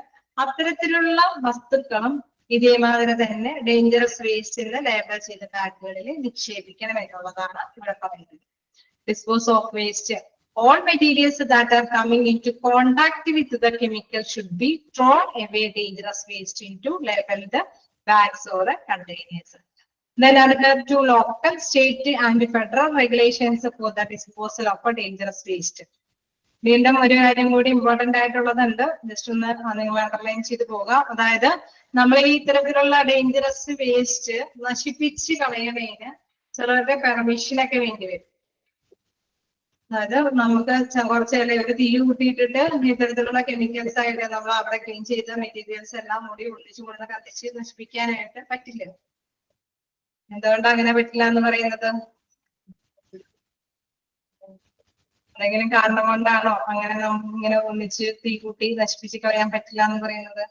അത്തരത്തിലുള്ള വസ്തുക്കളും ഇതേമാതിരി തന്നെ ഡേഞ്ചറസ് വേസ്റ്റിന് ലേബൽ ചെയ്ത ബാഗുകളിൽ നിക്ഷേപിക്കണം എന്നുള്ളതാണ് ഇവിടെ പറയുന്നത്. Dispose of waste. All materials that are coming into contact with the chemical should be thrown away dangerous waste into labeled bags or containers. Then another to local, state and federal regulations for the disposal of a dangerous waste. വീണ്ടും ഒരു കാര്യം കൂടി important ആയിട്ടുള്ളതുണ്ട്. Just ഒന്ന് നിങ്ങൾ underline ചെയ്ത് പോകാം. അതായത് നമ്മൾ ഈ ഇത്തരത്തിലുള്ള ഡേഞ്ചറസ് വേസ്റ്റ് നശിപ്പിച്ച് കളയുന്നതിന് ചിലരുടെ പെർമിഷനൊക്കെ വേണ്ടി വരും. അതായത് നമുക്ക് കുറച്ച് ഒരു തീ കൂട്ടിയിട്ടിട്ട് ഇത്തരത്തിലുള്ള കെമിക്കൽസ് ആയിട്ട് നമ്മൾ അവിടെ ക്ലീൻ ചെയ്ത മെറ്റീരിയൽസ് എല്ലാം കൂടി ഒളിച്ചു കൊണ്ട് കത്തിച്ച് നശിപ്പിക്കാനായിട്ട് പറ്റില്ല. എന്തുകൊണ്ടാണ് അങ്ങനെ പറ്റില്ല എന്ന് പറയുന്നത്? എന്തെങ്കിലും കാരണം കൊണ്ടാണോ അങ്ങനെ നമുക്ക് ഇങ്ങനെ ഒന്നിച്ച് തീ കൂട്ടി നശിപ്പിച്ച് കളയാൻ പറ്റില്ല എന്ന് പറയുന്നത്?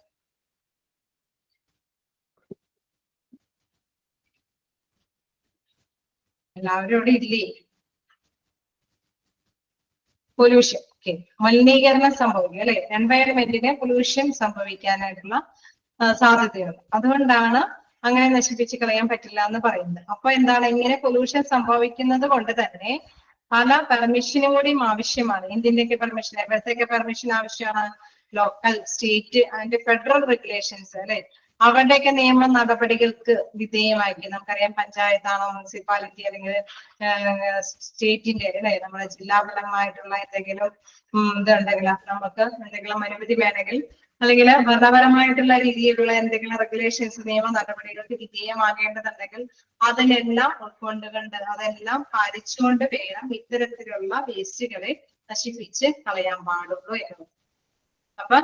എല്ലാവരും ഇവിടെ ഇല്ലേ? പൊല്യൂഷൻ, ഓക്കെ, മലിനീകരണം സംഭവിക്കും അല്ലെ, എൻവയറമെന്റിന് പൊല്യൂഷൻ സംഭവിക്കാനായിട്ടുള്ള സാധ്യതയുണ്ട്. അതുകൊണ്ടാണ് അങ്ങനെ നശിപ്പിച്ച് കളയാൻ പറ്റില്ല എന്ന് പറയുന്നത്. അപ്പൊ എന്താണ്, ഇങ്ങനെ പൊല്യൂഷൻ സംഭവിക്കുന്നത് കൊണ്ട് തന്നെ പല പെർമിഷനും കൂടിയും ആവശ്യമാണ്. എന്തിന്റെയൊക്കെ പെർമിഷൻ, എവിടത്തേക്ക് പെർമിഷൻ ആവശ്യമാണ്? Local, state and federal regulations അല്ലെ, അവരുടെയൊക്കെ നിയമ നടപടികൾക്ക് വിധേയമായിരിക്കും. നമുക്കറിയാം പഞ്ചായത്താണോ മുനിസിപ്പാലിറ്റി അല്ലെങ്കിൽ സ്റ്റേറ്റിന്റെ അല്ലെ നമ്മുടെ ജില്ലാപരമായിട്ടുള്ള എന്തെങ്കിലും ഇതുണ്ടെങ്കിൽ നമുക്ക് എന്തെങ്കിലും അനുമതി വേണമെങ്കിൽ അല്ലെങ്കിൽ ഭരണപരമായിട്ടുള്ള രീതിയിലുള്ള എന്തെങ്കിലും റെഗുലേഷൻസ് നിയമ നടപടികൾക്ക് വിധേയമാകേണ്ടതുണ്ടെങ്കിൽ അതിനെല്ലാം ഉൾക്കൊണ്ടുകൊണ്ട് അതെല്ലാം പാലിച്ചുകൊണ്ട് വേണം ഇത്തരത്തിലുള്ള വേസ്റ്റുകളെ നശിപ്പിച്ച് കളയാൻ പാടുള്ളൂ എന്നത്. അപ്പൊ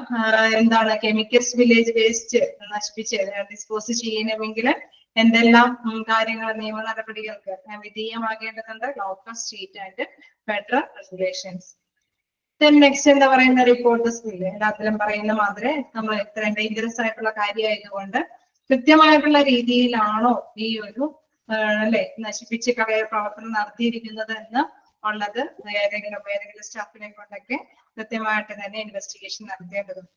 എന്താണ്, കെമിക്കൽസ് വില്ലേജ് വേസ്റ്റ് നശിപ്പിച്ച് ഡിസ്പോസ് ചെയ്യണമെങ്കിൽ എന്തെല്ലാം കാര്യങ്ങൾ നിയമ നടപടികൾക്ക് വിധേയമാകേണ്ടതുണ്ട്? Local, state and federal regulations. Next എന്താ പറയുന്ന, റിപ്പോർട്ട് സ്കില്ല്. എല്ലാത്തിലും പറയുന്ന മാതിരി നമ്മൾ ഇത്രയും ഡേഞ്ചറസ് ആയിട്ടുള്ള കാര്യമായതുകൊണ്ട് കൃത്യമായിട്ടുള്ള രീതിയിലാണോ ഈ ഒരു അല്ലെ നശിപ്പിച്ച് കളയ പ്രവർത്തനം നടത്തിയിരിക്കുന്നത് എന്ന് ഉള്ളത് ഏതെങ്കിലും സ്റ്റാഫിനെ കൊണ്ടൊക്കെ കൃത്യമായിട്ട് തന്നെ ഇൻവെസ്റ്റിഗേഷൻ നടത്തേണ്ടതുണ്ട്.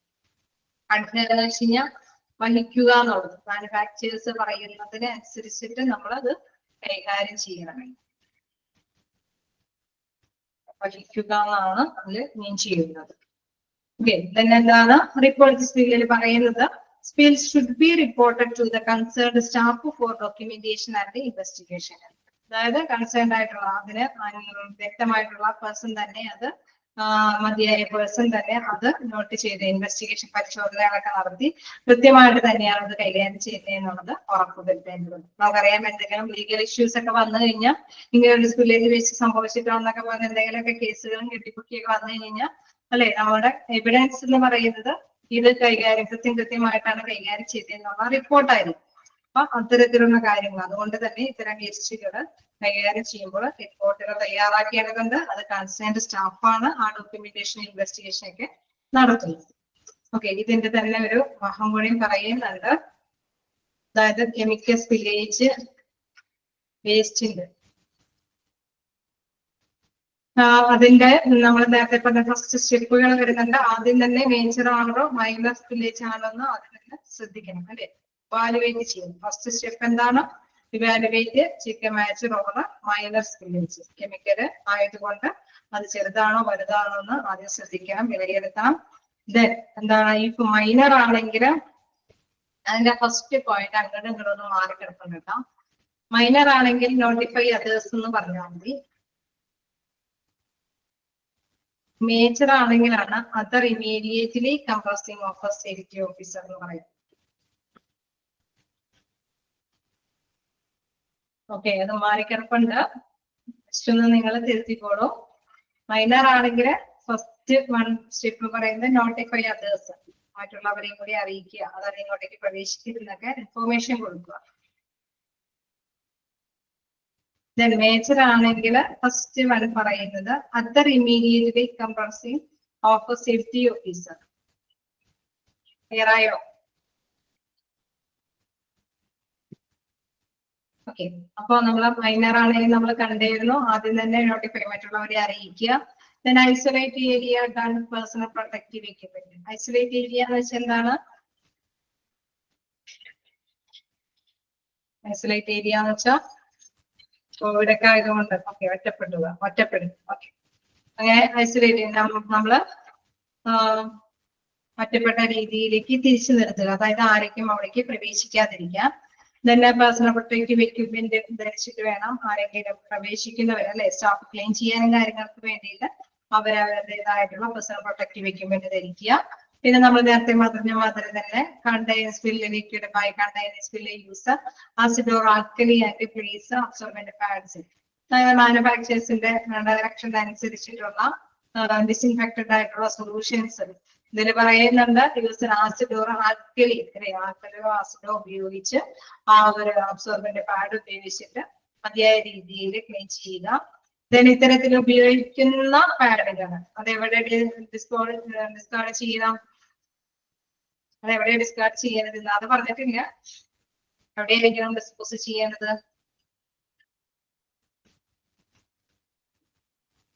അടുത്തത് വെച്ച് കഴിഞ്ഞാൽ വഹിക്കുക എന്നുള്ളത്. മാനുഫാക്ചേഴ്സ് പറയുന്നതിന് അനുസരിച്ചിട്ട് നമ്മളത് കൈകാര്യം ചെയ്യണം. വഹിക്കുക എന്നാണ് അതിൽ മീൻ ചെയ്യുന്നത്. ഓക്കെ, എന്താണ് റിപ്പോർട്ട് സ്പീലിൽ പറയുന്നത്? Spills should be reported to the concerned staff for documentation and investigation. അതായത് കൺസേൺഡ് ആയിട്ടുള്ള അതിന് വ്യക്തമായിട്ടുള്ള പേഴ്സൺ തന്നെ അത് മതിയായ പേഴ്സൺ തന്നെ അത് നോട്ട് ചെയ്ത് ഇൻവെസ്റ്റിഗേഷൻ പരിശോധനകളൊക്കെ നടത്തി കൃത്യമായിട്ട് തന്നെയാണ് അത് കൈകാര്യം ചെയ്യുന്നത് എന്നുള്ളത് ഉറപ്പുവരുത്തേണ്ടതുണ്ട്. നമുക്കറിയാം എന്തെങ്കിലും ലീഗൽ ഇഷ്യൂസ് ഒക്കെ വന്നു കഴിഞ്ഞാൽ ഇങ്ങനെ ഒരു വില്ലേജ് വേസ്റ്റ് സംഭവിച്ചിട്ടാണെന്നൊക്കെ പറഞ്ഞ എന്തെങ്കിലുമൊക്കെ കേസുകളും കെട്ടിപ്പൊക്കിയൊക്കെ വന്നു കഴിഞ്ഞാൽ അല്ലെ നമ്മുടെ എവിഡൻസ് എന്ന് പറയുന്നത് ഇത് കൃത്യമായിട്ടാണ് കൈകാര്യം ചെയ്തതെന്നുള്ള റിപ്പോർട്ടായിരുന്നു. അപ്പൊ അത്തരത്തിലുള്ള കാര്യങ്ങൾ അതുകൊണ്ട് തന്നെ ഇത്തരം കേസുകൾ കൈകാര്യം ചെയ്യുമ്പോൾ റിപ്പോർട്ടുകൾ തയ്യാറാക്കേണ്ടതുണ്ട്. അത് കൺസേൺഡ് സ്റ്റാഫാണ് ആ ഡോക്യുമെന്റേഷൻ ഇൻവെസ്റ്റിഗേഷൻ ഒക്കെ നടത്തുന്നത്. ഓക്കെ, ഇതിന്റെ തന്നെ ഒരു ഭാഗം കൂടി പറയുന്നുണ്ട്. അതായത് കെമിക്കൽസ് വില്ലേജ് വേസ്റ്റിന്റെ അതിന്റെ നമ്മൾ നേരത്തെ പറഞ്ഞ ഫസ്റ്റ് സ്റ്റെപ്പുകൾ വരുന്നുണ്ട്. ആദ്യം തന്നെ മേജർ ആണോ മൈനർ വില്ലേജ് ആണോ എന്ന് ആദ്യം തന്നെ ശ്രദ്ധിക്കണം അല്ലെ, ഇവാലുവേറ്റ് ചെയ്യും. ഫസ്റ്റ് സ്റ്റെപ്പ് എന്താണ്? ഇവാലുവേറ്റ് ചിക്കൻ major or minor spillage. Chemical ആയതുകൊണ്ട് അത് ചെറുതാണോ വലുതാണോ എന്ന് ആദ്യം ശ്രദ്ധിക്കണം, വിലയിരുത്തണം. ദെൻ എന്താണ്, ഈ മൈനർ ആണെങ്കിൽ അതിന്റെ ഫസ്റ്റ് പോയിന്റ് അങ്ങോട്ടും ഇങ്ങോട്ടൊന്നും മാറിക്കിടക്കുന്നില്ല. മൈനർ ആണെങ്കിൽ നോട്ടിഫൈ അതേഴ്സ് എന്ന് പറഞ്ഞാൽ മതി. മേജർ ആണെങ്കിലാണ് other immediately compressing of safety officer എന്ന് പറയും. ഓക്കെ, അത് മാറിക്കിടപ്പുണ്ട്, ജസ്റ്റ് ഒന്ന് നിങ്ങൾ തിരുത്തിക്കോളൂ. മൈനർ ആണെങ്കിൽ ഫസ്റ്റ് വൺ സ്റ്റെപ്പ് പറയുന്നത് നോട്ടിഫൈ അതേഴ്സ്, മറ്റുള്ളവരെയും കൂടി അറിയിക്കുക, അതായത് ഇങ്ങോട്ടേക്ക് പ്രവേശിക്കുന്നൊക്കെ ഇൻഫോർമേഷൻ കൊടുക്കുക. ദെൻ മേജർ ആണെങ്കിൽ ഫസ്റ്റ് വൺ പറയുന്നത് other immediately compressing of safety officer. Clear ആയോ? ഓക്കെ, അപ്പൊ നമ്മൾ മൈനർ ആണെങ്കിൽ നമ്മൾ കണ്ടിരുന്നു, ആദ്യം തന്നെ നോട്ടിഫൈ മറ്റുള്ളവരെ അറിയിക്കുക. Then isolate area gun personal protective equipment. Isolate area എന്ന് വെച്ചാൽ എന്താണ്? ഐസൊലേറ്റ് ഏരിയ എന്ന് വെച്ചാൽ കോവിഡൊക്കെ ആയതുകൊണ്ട് ഓക്കെ ഒറ്റപ്പെടും. ഓക്കെ, അങ്ങനെ ഐസൊലേറ്റ് നമ്മള് ഒറ്റപ്പെട്ട രീതിയിലേക്ക് തിരിച്ചു നിർത്തുക, അതായത് ആരെങ്കിലും അവിടേക്ക് പ്രവേശിക്കാതിരിക്കുക. തന്നെ പേഴ്സണൽ പ്രൊട്ടക്റ്റീവ് എക്യുപ്മെന്റ് ധരിച്ചിട്ട് വേണം ആരെങ്കിലും പ്രവേശിക്കുന്നവർ അല്ലെ, സ്റ്റാഫ് ക്ലീൻ ചെയ്യാനും കാര്യങ്ങൾക്ക് വേണ്ടിയിട്ട് അവരവരുടേതായിട്ടുള്ള പേഴ്സണൽ പ്രൊട്ടക്റ്റീവ് എക്യുപ്മെന്റ് ധരിക്കുക. പിന്നെ നമ്മൾ നേരത്തെ പറഞ്ഞ മാതിരി തന്നെ containers fill liquid by containers fill use acid or alkali and place absorbent pads. മാനുഫാക്ചേഴ്സിന്റെ ഡയറക്ഷൻ അനുസരിച്ചിട്ടുള്ള ഡിസിൻഫെക്റ്റഡ് ആയിട്ടുള്ള സൊല്യൂഷൻസ് ഇതിൽ പറയുന്നുണ്ട്. യൂസ് ആസിഡ് ഓർ ആൽക്കലി ആൽക്കലിയോ ആസിഡോ ഉപയോഗിച്ച് ആ ഒരു അബ്സോർബന്റ് പാഡ് ഉപയോഗിച്ചിട്ട് മതിയായ രീതിയിൽ ക്ലീൻ ചെയ്യുക. ഇത്തരത്തിൽ ഉപയോഗിക്കുന്ന പാഡുകൾ അതെവിടെ ഡിസ്കാർഡ് ചെയ്യണം, അതെവിടെ ഡിസ്കാർഡ് ചെയ്യരുത് അത് പറഞ്ഞിട്ടില്ല. എവിടെയായിരിക്കണം ഡിസ്പോസ് ചെയ്യേണ്ടത്?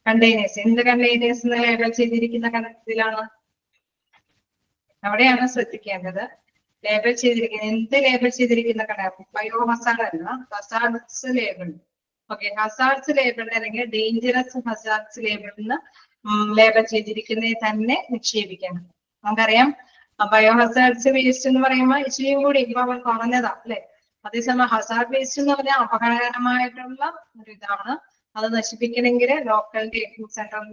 കണ്ടെയ്നേഴ്സ്. എന്ത് കണ്ടെയ്നേഴ്സ് ലേബൽ ചെയ്തിരിക്കുന്ന കണക്കിലാണ് അവിടെയാണ് ശ്രദ്ധിക്കേണ്ടത്. ലേബൽ ചെയ്തിരിക്കുന്ന എന്ത് ലേബൽ ചെയ്തിരിക്കുന്ന കണക്ക് ബയോ ഹസാർഡ് അല്ല, hazards label. Okay, hazards label അല്ലെങ്കിൽ ഡേഞ്ചറസ് ഹസാർഡ്സ് ലേബിളിന് ലേബൽ ചെയ്തിരിക്കുന്നത് തന്നെ നിക്ഷേപിക്കണം. നമുക്കറിയാം ബയോ ഹസാർഡ്സ് വേസ്റ്റ് എന്ന് പറയുമ്പോൾ ഇച്ചിരിയും കൂടി ഇപ്പൊ കുറഞ്ഞതാ അല്ലെ. അതേസമയം ഹസാർഡ് വേസ്റ്റ് എന്ന് പറഞ്ഞാൽ അപകടകരമായിട്ടുള്ള ഒരു ഇതാണ്. അത് നശിപ്പിക്കണമെങ്കിൽ ലോക്കലിന്റെയും സെൻട്രൽ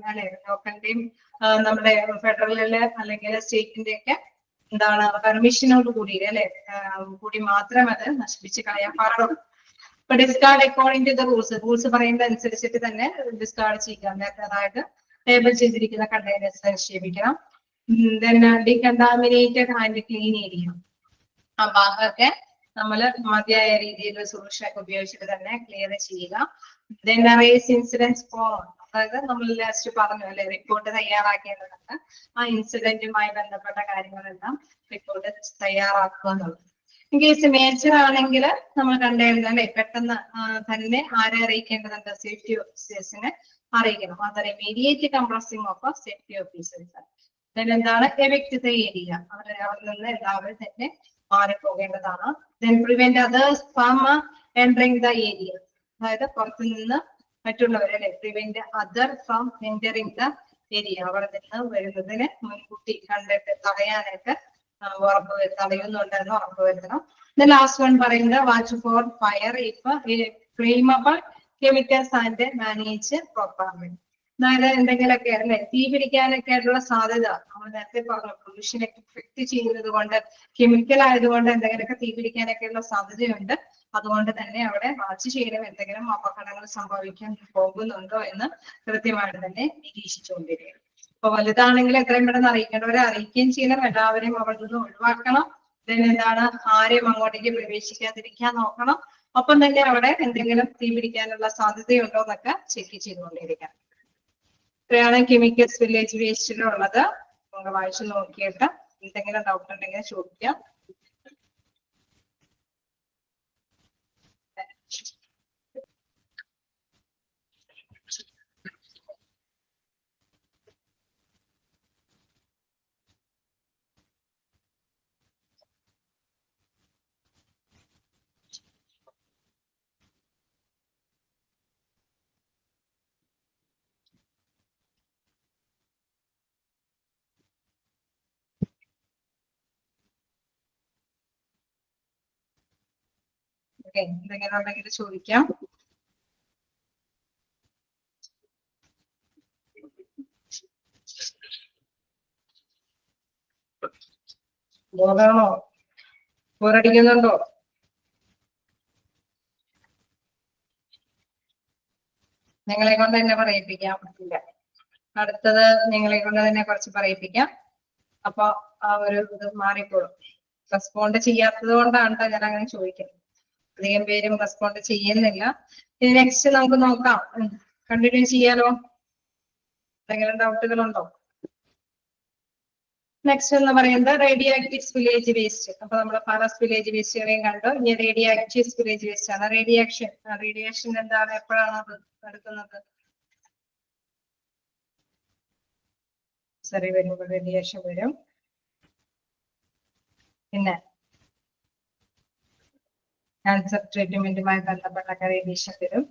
ലോക്കലിന്റെയും നമ്മുടെ ഫെഡറലിലെ അല്ലെങ്കിൽ സ്റ്റേറ്റിന്റെ ഒക്കെ എന്താണ് പെർമിഷനോട് കൂടി അല്ലെ കൂടി മാത്രമേ അത് നശിപ്പിച്ച് കളയാൻ പാടുള്ളൂ. ഇപ്പൊ discard according to the rules പറയുന്നത് അനുസരിച്ചിട്ട് തന്നെ ഡിസ്കാർഡ് ചെയ്യാൻ അതായത് ലേബൽ ചെയ്തിരിക്കുന്ന കണ്ടെയ്നേഴ്സ് നിക്ഷേപിക്കണം. ഡീകണ്ടാമിനേറ്റഡ് ആൻഡ് ക്ലീൻ ഏരിയ ആ ഭാഗമൊക്കെ നമ്മൾ മതിയായ രീതിയിൽ സൊല്യൂഷൻ ഒക്കെ ഉപയോഗിച്ചിട്ട് തന്നെ ക്ലിയർ ചെയ്യുക. ഇൻസിഡൻസ് ഫോം, അതായത് നമ്മൾ ലാസ്റ്റ് പറഞ്ഞു അല്ലെ റിപ്പോർട്ട് തയ്യാറാക്കേണ്ടതുണ്ട്. ആ ഇൻസിഡന്റുമായി ബന്ധപ്പെട്ട കാര്യങ്ങളെല്ലാം റിപ്പോർട്ട് തയ്യാറാക്കുക എന്നുള്ളത്. ഇൻ കേസ് മേജർ ആണെങ്കിൽ നമ്മൾ കണ്ടെഴുതുക അല്ലെ പെട്ടെന്ന് തന്നെ ആരെ അറിയിക്കേണ്ടതുണ്ട്? സേഫ്റ്റി ഓഫീസേഴ്സിനെ അറിയിക്കണം. അതൊരു immediate compressing of safety officers. എന്താണ് എവിക്ട് ദ ഏരിയ, അവിടെ നിന്ന് എല്ലാവരും തന്നെ മാറിപ്പോകേണ്ടതാണ്. Prevent others from entering the area, അതായത് പുറത്തു നിന്ന് മറ്റുള്ളവരെ അല്ലെ prevent other from entering the area, അവിടെ നിന്ന് വരുന്നതിന് മുൻകൂട്ടി കണ്ടിട്ട് തടയാനായിട്ട് തടയുന്നുണ്ടെന്ന് ഉറപ്പുവരുത്തണം. ലാസ്റ്റ് വൺ പറയുന്നത് watch for fire if flammable chemicals and manage properly. അതായത് എന്തെങ്കിലുമൊക്കെ അല്ലെ തീ പിടിക്കാനൊക്കെ ആയിട്ടുള്ള സാധ്യത നമ്മൾ നേരത്തെ പറഞ്ഞു. പൊല്യൂഷനൊക്കെ എഫക്ട് ചെയ്യുന്നത് കൊണ്ട് കെമിക്കൽ ആയതുകൊണ്ട് എന്തെങ്കിലുമൊക്കെ തീ പിടിക്കാനൊക്കെയുള്ള സാധ്യതയുണ്ട്. അതുകൊണ്ട് തന്നെ അവിടെ വാച്ച് ചെയ്യണം. എന്തെങ്കിലും അപകടങ്ങൾ സംഭവിക്കാൻ പോകുന്നുണ്ടോ എന്ന് കൃത്യമായിട്ട് തന്നെ നിരീക്ഷിച്ചുകൊണ്ടിരിക്കണം. ഇപ്പൊ വലുതാണെങ്കിൽ എത്രയും പെട്ടെന്ന് അറിയിക്കേണ്ടവരെ അറിയിക്കുകയും ചെയ്യണം. എല്ലാവരെയും അവിടെ നിന്ന് ഒഴിവാക്കണം. എന്താണ് ആരെയും അങ്ങോട്ടേക്ക് പ്രവേശിക്കാതിരിക്കാൻ നോക്കണം. ഒപ്പം തന്നെ അവിടെ എന്തെങ്കിലും തീ പിടിക്കാനുള്ള സാധ്യതയുണ്ടോ എന്നൊക്കെ ചെക്ക് ചെയ്തുകൊണ്ടിരിക്കണം. ഇത്രയാണ് കെമിക്കൽസ് വില്ലേജ് വേസ്റ്റിലുള്ളത്. നമുക്ക് വായിച്ചു നോക്കിയിട്ട് എന്തെങ്കിലും ഡൗട്ട് ഉണ്ടെങ്കിൽ ചോദിക്കാം. ഓക്കെ, എന്തെങ്കിലും ഉണ്ടെങ്കിൽ ചോദിക്കാം. ബോറാണോ? ബോറടിക്കുന്നുണ്ടോ? നിങ്ങളെ കൊണ്ട് തന്നെ പറയിപ്പിക്കാൻ പറ്റില്ല. അടുത്തത് നിങ്ങളെ കൊണ്ട് തന്നെ കുറച്ച് പറയിപ്പിക്കാം. അപ്പൊ ആ ഒരു ഇത് മാറിക്കോളും. റെസ്പോണ്ട് ചെയ്യാത്തത് കൊണ്ടാണ് ഞാൻ അങ്ങനെ ചോദിക്കുന്നത്. അധികം പേരും റെസ്പോണ്ട് ചെയ്യുന്നില്ല. ഇനി നെക്സ്റ്റ് നമുക്ക് നോക്കാം. കണ്ടിന്യൂ ചെയ്യാലോ? എന്തെങ്കിലും ഡൗട്ടുകളുണ്ടോ? നെക്സ്റ്റ് എന്ന് പറയുന്നത് റേഡിയോ ആക്റ്റീവ് വില്ലേജ് വേസ്റ്റ്. അപ്പൊ നമ്മൾ പല വില്ലേജ് വേസ്റ്റുകളെയും കണ്ടു. ഇനി റേഡിയോ ആക്റ്റീവ് വില്ലേജ് വേസ്റ്റ് ആണ്. റേഡിയേഷൻ എന്താണ്, എപ്പോഴാണ് അത് എടുക്കുന്നത്? സറി വരുമ്പോൾ റേഡിയേഷൻ വരും. പിന്നെ ക്യാൻസർ ട്രീറ്റ്മെന്റുമായി ബന്ധപ്പെട്ട റേഡിയേഷൻ വരും.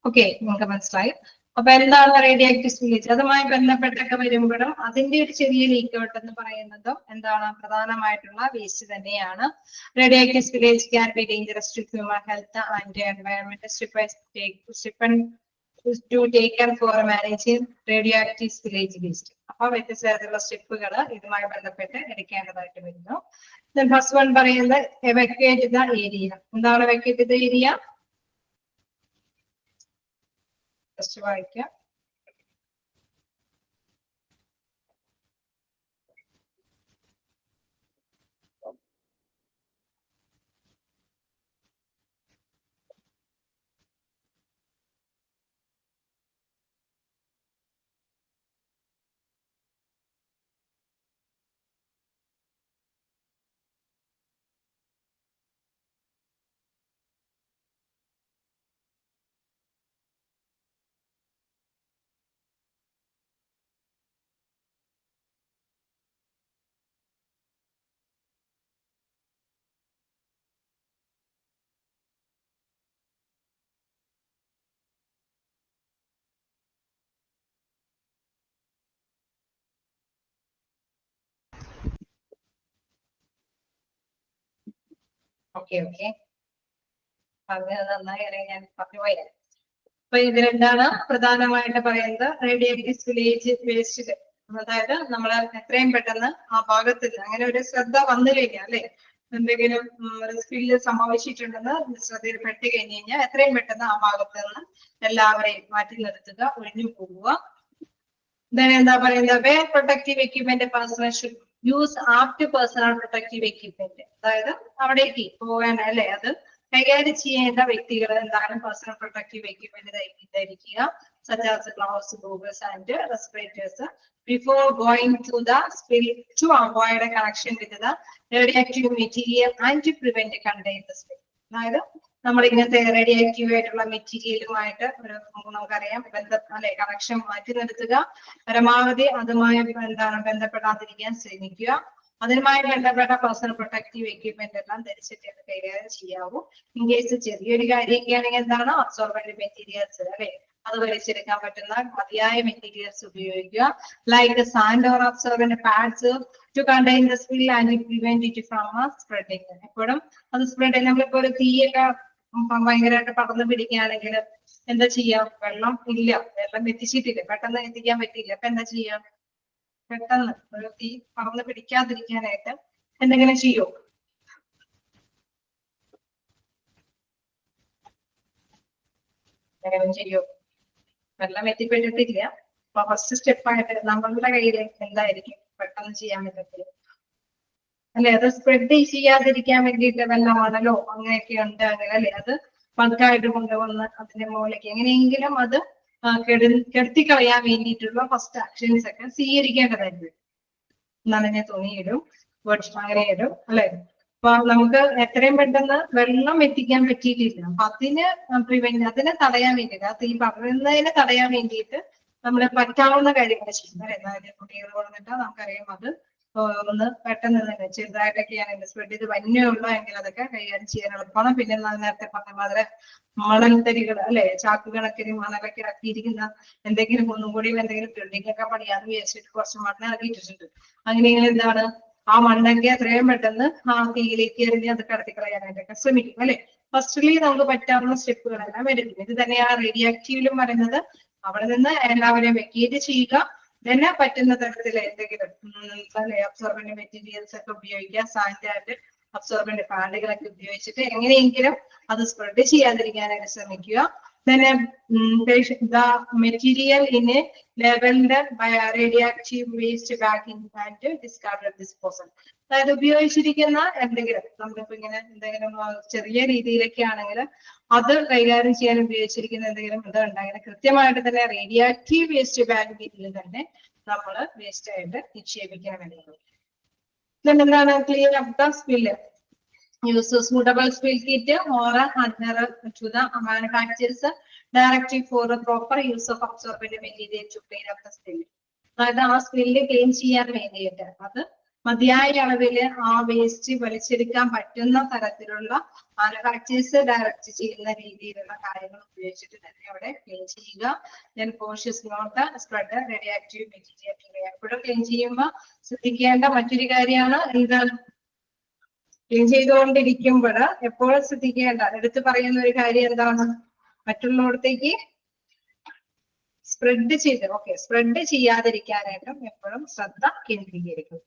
ഓക്കെ, നിങ്ങൾക്ക് മനസ്സിലായി. അപ്പൊ എന്താണ് റേഡിയോ ആക്റ്റീവ് വില്ലേജ്? അതുമായി ബന്ധപ്പെട്ടൊക്കെ വരുമ്പോഴും അതിന്റെ ഒരു ചെറിയ ലീക്ക് ഔട്ട് എന്ന് പറയുന്നതും എന്താണ് പ്രധാനമായിട്ടുള്ള വേസ്റ്റ് തന്നെയാണ്. Radioactive village can be dangerous to human health and environment to taken for managing radioactive village waste. അപ്പൊ വ്യത്യസ്ത തരത്തിലുള്ള സ്റ്റെപ്പുകൾ ഇതുമായി ബന്ധപ്പെട്ട് എടുക്കേണ്ടതായിട്ട് വരുന്നു. ഫസ്റ്റ് വൺ പറയുന്നത് എവാക്യുവേറ്റ് ദ ഏരിയ. എന്താണ് എവാക്യുവേറ്റ് ദ ഏരിയ? ഫസ്റ്റ് വായിക്കാം. ഓക്കെ ഓക്കെ, പറഞ്ഞത് നന്നായി അറിയാൻ ഞാൻ പറഞ്ഞു പോയാൽ. അപ്പൊ ഇതിലെന്താണ് പ്രധാനമായിട്ട് പറയുന്നത്? റേഡിയേറ്റീവ് വില്ലേജ് വേസ്റ്റ്, അതായത് നമ്മൾ എത്രയും പെട്ടെന്ന് ആ ഭാഗത്ത് അങ്ങനെ ഒരു ശ്രദ്ധ വന്നു കഴിഞ്ഞാൽ അല്ലെ, എന്തെങ്കിലും സ്പില്ല് സംഭവിച്ചിട്ടുണ്ടെന്ന് ശ്രദ്ധയിൽ പെട്ട് കഴിഞ്ഞ് കഴിഞ്ഞാൽ എത്രയും പെട്ടെന്ന് ആ ഭാഗത്ത് നിന്ന് എല്ലാവരെയും മാറ്റി നിർത്തുക, ഒഴിഞ്ഞു പോകുക. എന്താ പറയുന്നത്? Wear protective equipment personnel should use after personal protective equipment, അതായത് അവിടേക്ക് പോകാൻ അല്ലെ അത് കൈകാര്യം ചെയ്യേണ്ട വ്യക്തികൾ എന്താണ് പേഴ്സണൽ പ്രൊട്ടക്റ്റീവ് എക്യുപ്മെന്റ് ധരിക്കുക, such as gloves, goggles and respirators before going to the spill to avoid a connection with the radioactive material and to prevent contact the spill. അതായത് നമ്മൾ ഇങ്ങനത്തെ റേഡിയേറ്റീവ് ആയിട്ടുള്ള മെറ്റീരിയലുമായിട്ട് ഒരു നമുക്കറിയാം അല്ലെ കണക്ഷൻ മാറ്റി നിർത്തുക, പരമാവധി അതുമായി ബന്ധപ്പെടാതിരിക്കാൻ ശ്രമിക്കുക, അതുമായി ബന്ധപ്പെട്ട പേഴ്സണൽ പ്രൊട്ടക്റ്റീവ് എക്യുപ്മെന്റ് എല്ലാം ധരിച്ചിട്ട് കൈകാര്യം ചെയ്യാവൂ. ഇൻ കേസ് ചെറിയൊരു കാര്യമൊക്കെ ആണെങ്കിൽ എന്താണ് അബ്സോർബന്റ് മെറ്റീരിയൽസ് അല്ലെ അത് വലിച്ചെടുക്കാൻ പറ്റുന്ന മതിയായ മെറ്റീരിയൽസ് ഉപയോഗിക്കുക, like sand or absorbent pads to contain the spill and prevent it from spreading. എപ്പോഴും അത് സ്പ്രെഡ് നമ്മളിപ്പോ ഒരു തീയൊക്കെ ഭയങ്കരമായിട്ട് പടർന്നു പിടിക്കുകയാണെങ്കിൽ എന്താ ചെയ്യാം? വെള്ളം ഇല്ല, വെള്ളം എത്തിച്ചിട്ടില്ല, പെട്ടെന്ന് എത്തിക്കാൻ പറ്റില്ല, അപ്പൊ എന്താ ചെയ്യാം? പെട്ടെന്ന് ഒരു തീ പടർന്ന് പിടിക്കാതിരിക്കാനായിട്ട് എന്തെങ്കിലും ചെയ്യോ? ചെയ്യോ? വെള്ളം എത്തിപ്പെട്ടിട്ടില്ല, അപ്പൊ ഫസ്റ്റ് സ്റ്റെപ്പായിട്ട് നമ്മളുടെ കയ്യിൽ എന്തായിരിക്കും പെട്ടെന്ന് ചെയ്യാൻ പറ്റത്തില്ല അല്ലെ? അത് സ്പ്രെഡ് ചെയ്യാതിരിക്കാൻ വേണ്ടിയിട്ട് വെള്ളമാണല്ലോ അങ്ങനെയൊക്കെ ഉണ്ടാകുക അല്ലെ, അത് പതുക്കായിട്ട് കൊണ്ടുവന്ന് അതിന്റെ മുകളിലേക്ക് എങ്ങനെയെങ്കിലും അത് കെടുത്തിക്കളയാൻ വേണ്ടിയിട്ടുള്ള ഫസ്റ്റ് ആക്ഷൻസ് ഒക്കെ സ്വീകരിക്കേണ്ടതായിരുന്നു. നനഞ്ഞ തുണിയിടും, അങ്ങനെ ഇടും അല്ലെ. അപ്പൊ നമുക്ക് എത്രയും പെട്ടെന്ന് വെള്ളം എത്തിക്കാൻ പറ്റിയിട്ടില്ല, അപ്പൊ അതിനെ തടയാൻ വേണ്ടിയിട്ട്, ആ തീ പകരുന്നതിനെ തടയാൻ വേണ്ടിയിട്ട് നമ്മൾ പറ്റാവുന്ന കാര്യങ്ങൾ ചെയ്യും അല്ലെ. കുട്ടികൾ വന്നിട്ട് നമുക്കറിയാം അത് ഒന്ന് പെട്ടെന്ന് തന്നെ ചെറുതായിട്ടൊക്കെയാണെങ്കിൽ സ്പ്രെഡ് ചെയ്ത് വന്യുള്ള എങ്കിൽ അതൊക്കെ കൈകാര്യം ചെയ്യാൻ എളുപ്പമാണ്. പിന്നെ നേരത്തെ പറഞ്ഞ മാതിരി മണൽത്തരികൾ അല്ലെ, ചാക്ക് കണക്കിന് മണലൊക്കെ ഇറക്കിയിരിക്കുന്ന എന്തെങ്കിലും ഒന്നും കൂടി എന്തെങ്കിലും ബിൽഡിംഗ് ഒക്കെ പണിയാന്ന് വിചാരിച്ചിട്ട് കുറച്ച് മണ്ണ് ഇറക്കിയിട്ടിട്ടുണ്ട്. അങ്ങനെയെങ്കിൽ എന്താണ് ആ മണ്ണൊക്കെ എത്രയും പെട്ടെന്ന് ആ തീയിലേക്ക് എറിഞ്ഞ് അത് കടത്തിക്കളയാനായിട്ടൊക്കെ ശ്രമിക്കും അല്ലെ. ഫസ്റ്റ്ലി നമുക്ക് പറ്റാവുന്ന സ്റ്റെപ്പുകളെല്ലാം എടുക്കും. ഇത് തന്നെയാണ് റേഡിയോആക്റ്റീവിലും പറയുന്നത്. അവിടെ നിന്ന് എല്ലാവരെയും വെക്കേറ്റ് ചെയ്യുക, തന്നെ പറ്റുന്ന തരത്തിൽ എന്തെങ്കിലും അബ്സോർബന്റ് മെറ്റീരിയൽസ് ഒക്കെ ഉപയോഗിക്കുക, സാൻഡ് ആൻഡ് അബ്സോർബന്റ് പാഡുകളൊക്കെ ഉപയോഗിച്ചിട്ട് എങ്ങനെയെങ്കിലും അത് സ്പ്രെഡ് ചെയ്യാതിരിക്കാനായിട്ട് ശ്രമിക്കുക. Then the material in a labeled by a radioactive waste bag in and discarded disposal. അതായത് ഉപയോഗിച്ചിരിക്കുന്ന എന്തെങ്കിലും നമ്മളിപ്പോ ഇങ്ങനെ എന്തെങ്കിലും ചെറിയ രീതിയിലൊക്കെ ആണെങ്കിൽ അത് കൈകാര്യം ചെയ്യാൻ ഉപയോഗിച്ചിരിക്കുന്ന എന്തെങ്കിലും ഇത് ഉണ്ടെങ്കിൽ കൃത്യമായിട്ട് തന്നെ റേഡിയോആക്റ്റീവ് വേസ്റ്റ് ബാഗിൽ തന്നെ നമ്മൾ വേസ്റ്റ് ആയിട്ട് നിക്ഷേപിക്കാൻ വേണ്ടിയത്. എന്താണ് clean up the spill. Use a suitable spill kit or adhere to the manufacturer's directive for the proper use of absorbent material to clean up the spill. അതായത് ആ സ്പില്ല് ക്ലീൻ ചെയ്യാൻ വേണ്ടിയിട്ട് അത് മതിയായ അളവിൽ ആ വേസ്റ്റ് വലിച്ചെടുക്കാൻ പറ്റുന്ന തരത്തിലുള്ള മാനുഫാക്ചേഴ്സ് ഡയറക്റ്റ് ചെയ്യുന്ന രീതിയിലുള്ള കാര്യങ്ങൾ ഉപയോഗിച്ചിട്ട് തന്നെ അവിടെ ക്ലീൻ ചെയ്യുക. Then cautious not spread radioactive material. എപ്പോഴും ക്ലീൻ ചെയ്യുമ്പോൾ ശ്രദ്ധിക്കേണ്ട മറ്റൊരു കാര്യമാണ് എന്താണ് ക്ലീൻ ചെയ്തുകൊണ്ടിരിക്കുമ്പോൾ എപ്പോഴും ശ്രദ്ധിക്കേണ്ട എടുത്തു പറയുന്ന ഒരു കാര്യം എന്താണ്? മറ്റുള്ളവർക്ക് സ്പ്രെഡ് ചെയ്യാതിരിക്കാനായിട്ടും എപ്പോഴും ശ്രദ്ധ കേന്ദ്രീകരിക്കും.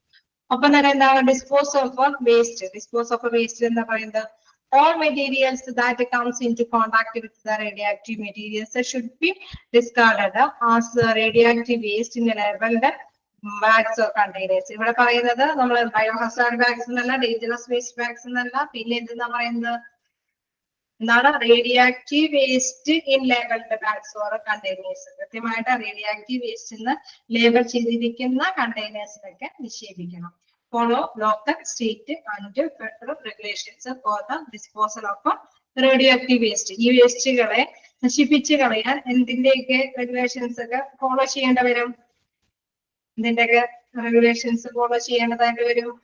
ഒപ്പം തന്നെ എന്താണ് dispose of waste. Dispose of waste എന്താ പറയുന്നത്? all materials that comes into contact with the radioactive materials should be discarded as radioactive waste in labeled bags or containers. ഇവിടെ പറയുന്നത് നമ്മൾ ബയോഹസാർഡ് ബാഗ്സ് എന്നല്ല, ഡേഞ്ചറസ് വേസ്റ്റ് ബാഗ്സ് എന്നല്ല, പിന്നെ എന്തെന്നാ പറയുന്നത്, എന്താണ്, radioactive waste in labelled bags or containers. കൃത്യമായിട്ട് റേഡിയോആക്റ്റീവ് വേസ്റ്റ് എന്ന് ലേബൽ ചെയ്തിരിക്കുന്ന കണ്ടെയ്നേഴ്സിലൊക്കെ നിക്ഷേപിക്കണം. Follow local, state and federal regulations for the disposal of radioactive waste. ഈ വേസ്റ്റുകളെ നശിപ്പിച്ച് കളയാൻ എന്തിന്റെയൊക്കെ റെഗുലേഷൻസ് ഒക്കെ ഫോളോ ചെയ്യേണ്ടി വരും? ഇതിന്റെയൊക്കെ റെഗുലേഷൻസ് ഫോളോ ചെയ്യേണ്ടതായിട്ട് വരും?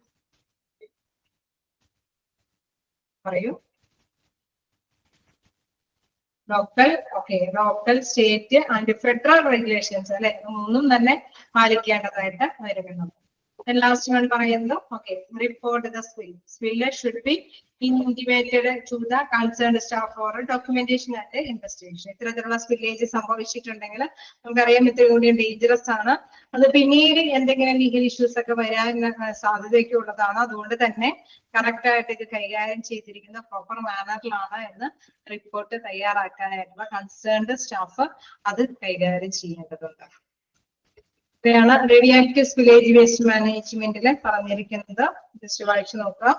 പറയൂ. Local, okay, local, state and federal regulations അല്ലെ, മൂന്നും തന്നെ പാലിക്കേണ്ടതായിട്ട് വരുന്നുണ്ട്. ലാസ്റ്റ് വൺ പറയുന്നു, okay, report the spill. Spill should be intimated to the concerned staff for documentation and investigation. ഇത്തരത്തിലുള്ള സ്പില്ലേജ് സംഭവിച്ചിട്ടുണ്ടെങ്കിൽ നമുക്കറിയാം ഇത്തിരി കൂടി ഡേഞ്ചറസ് ആണ്. അത് പിന്നീട് എന്തെങ്കിലും ലീഗൽ ഇഷ്യൂസ് ഒക്കെ വരാൻ സാധ്യതയൊക്കെ ഉള്ളതാണ്. അതുകൊണ്ട് തന്നെ കറക്റ്റ് ആയിട്ട് ഇത് കൈകാര്യം ചെയ്തിരിക്കുന്ന പ്രോപ്പർ മാനറിലാണ് എന്ന് റിപ്പോർട്ട് തയ്യാറാക്കാനായിട്ടുള്ള കൺസേൺഡ് സ്റ്റാഫ് അത് കൈകാര്യം ചെയ്യേണ്ടതുണ്ട്. ഇവയാണ് റേഡിയോആക്റ്റീവ് സ്പില്ലേജ് വേസ്റ്റ് മാനേജ്മെന്റിൽ പറഞ്ഞിരിക്കുന്നത്. ജസ്റ്റ് വായിച്ചു നോക്കാം.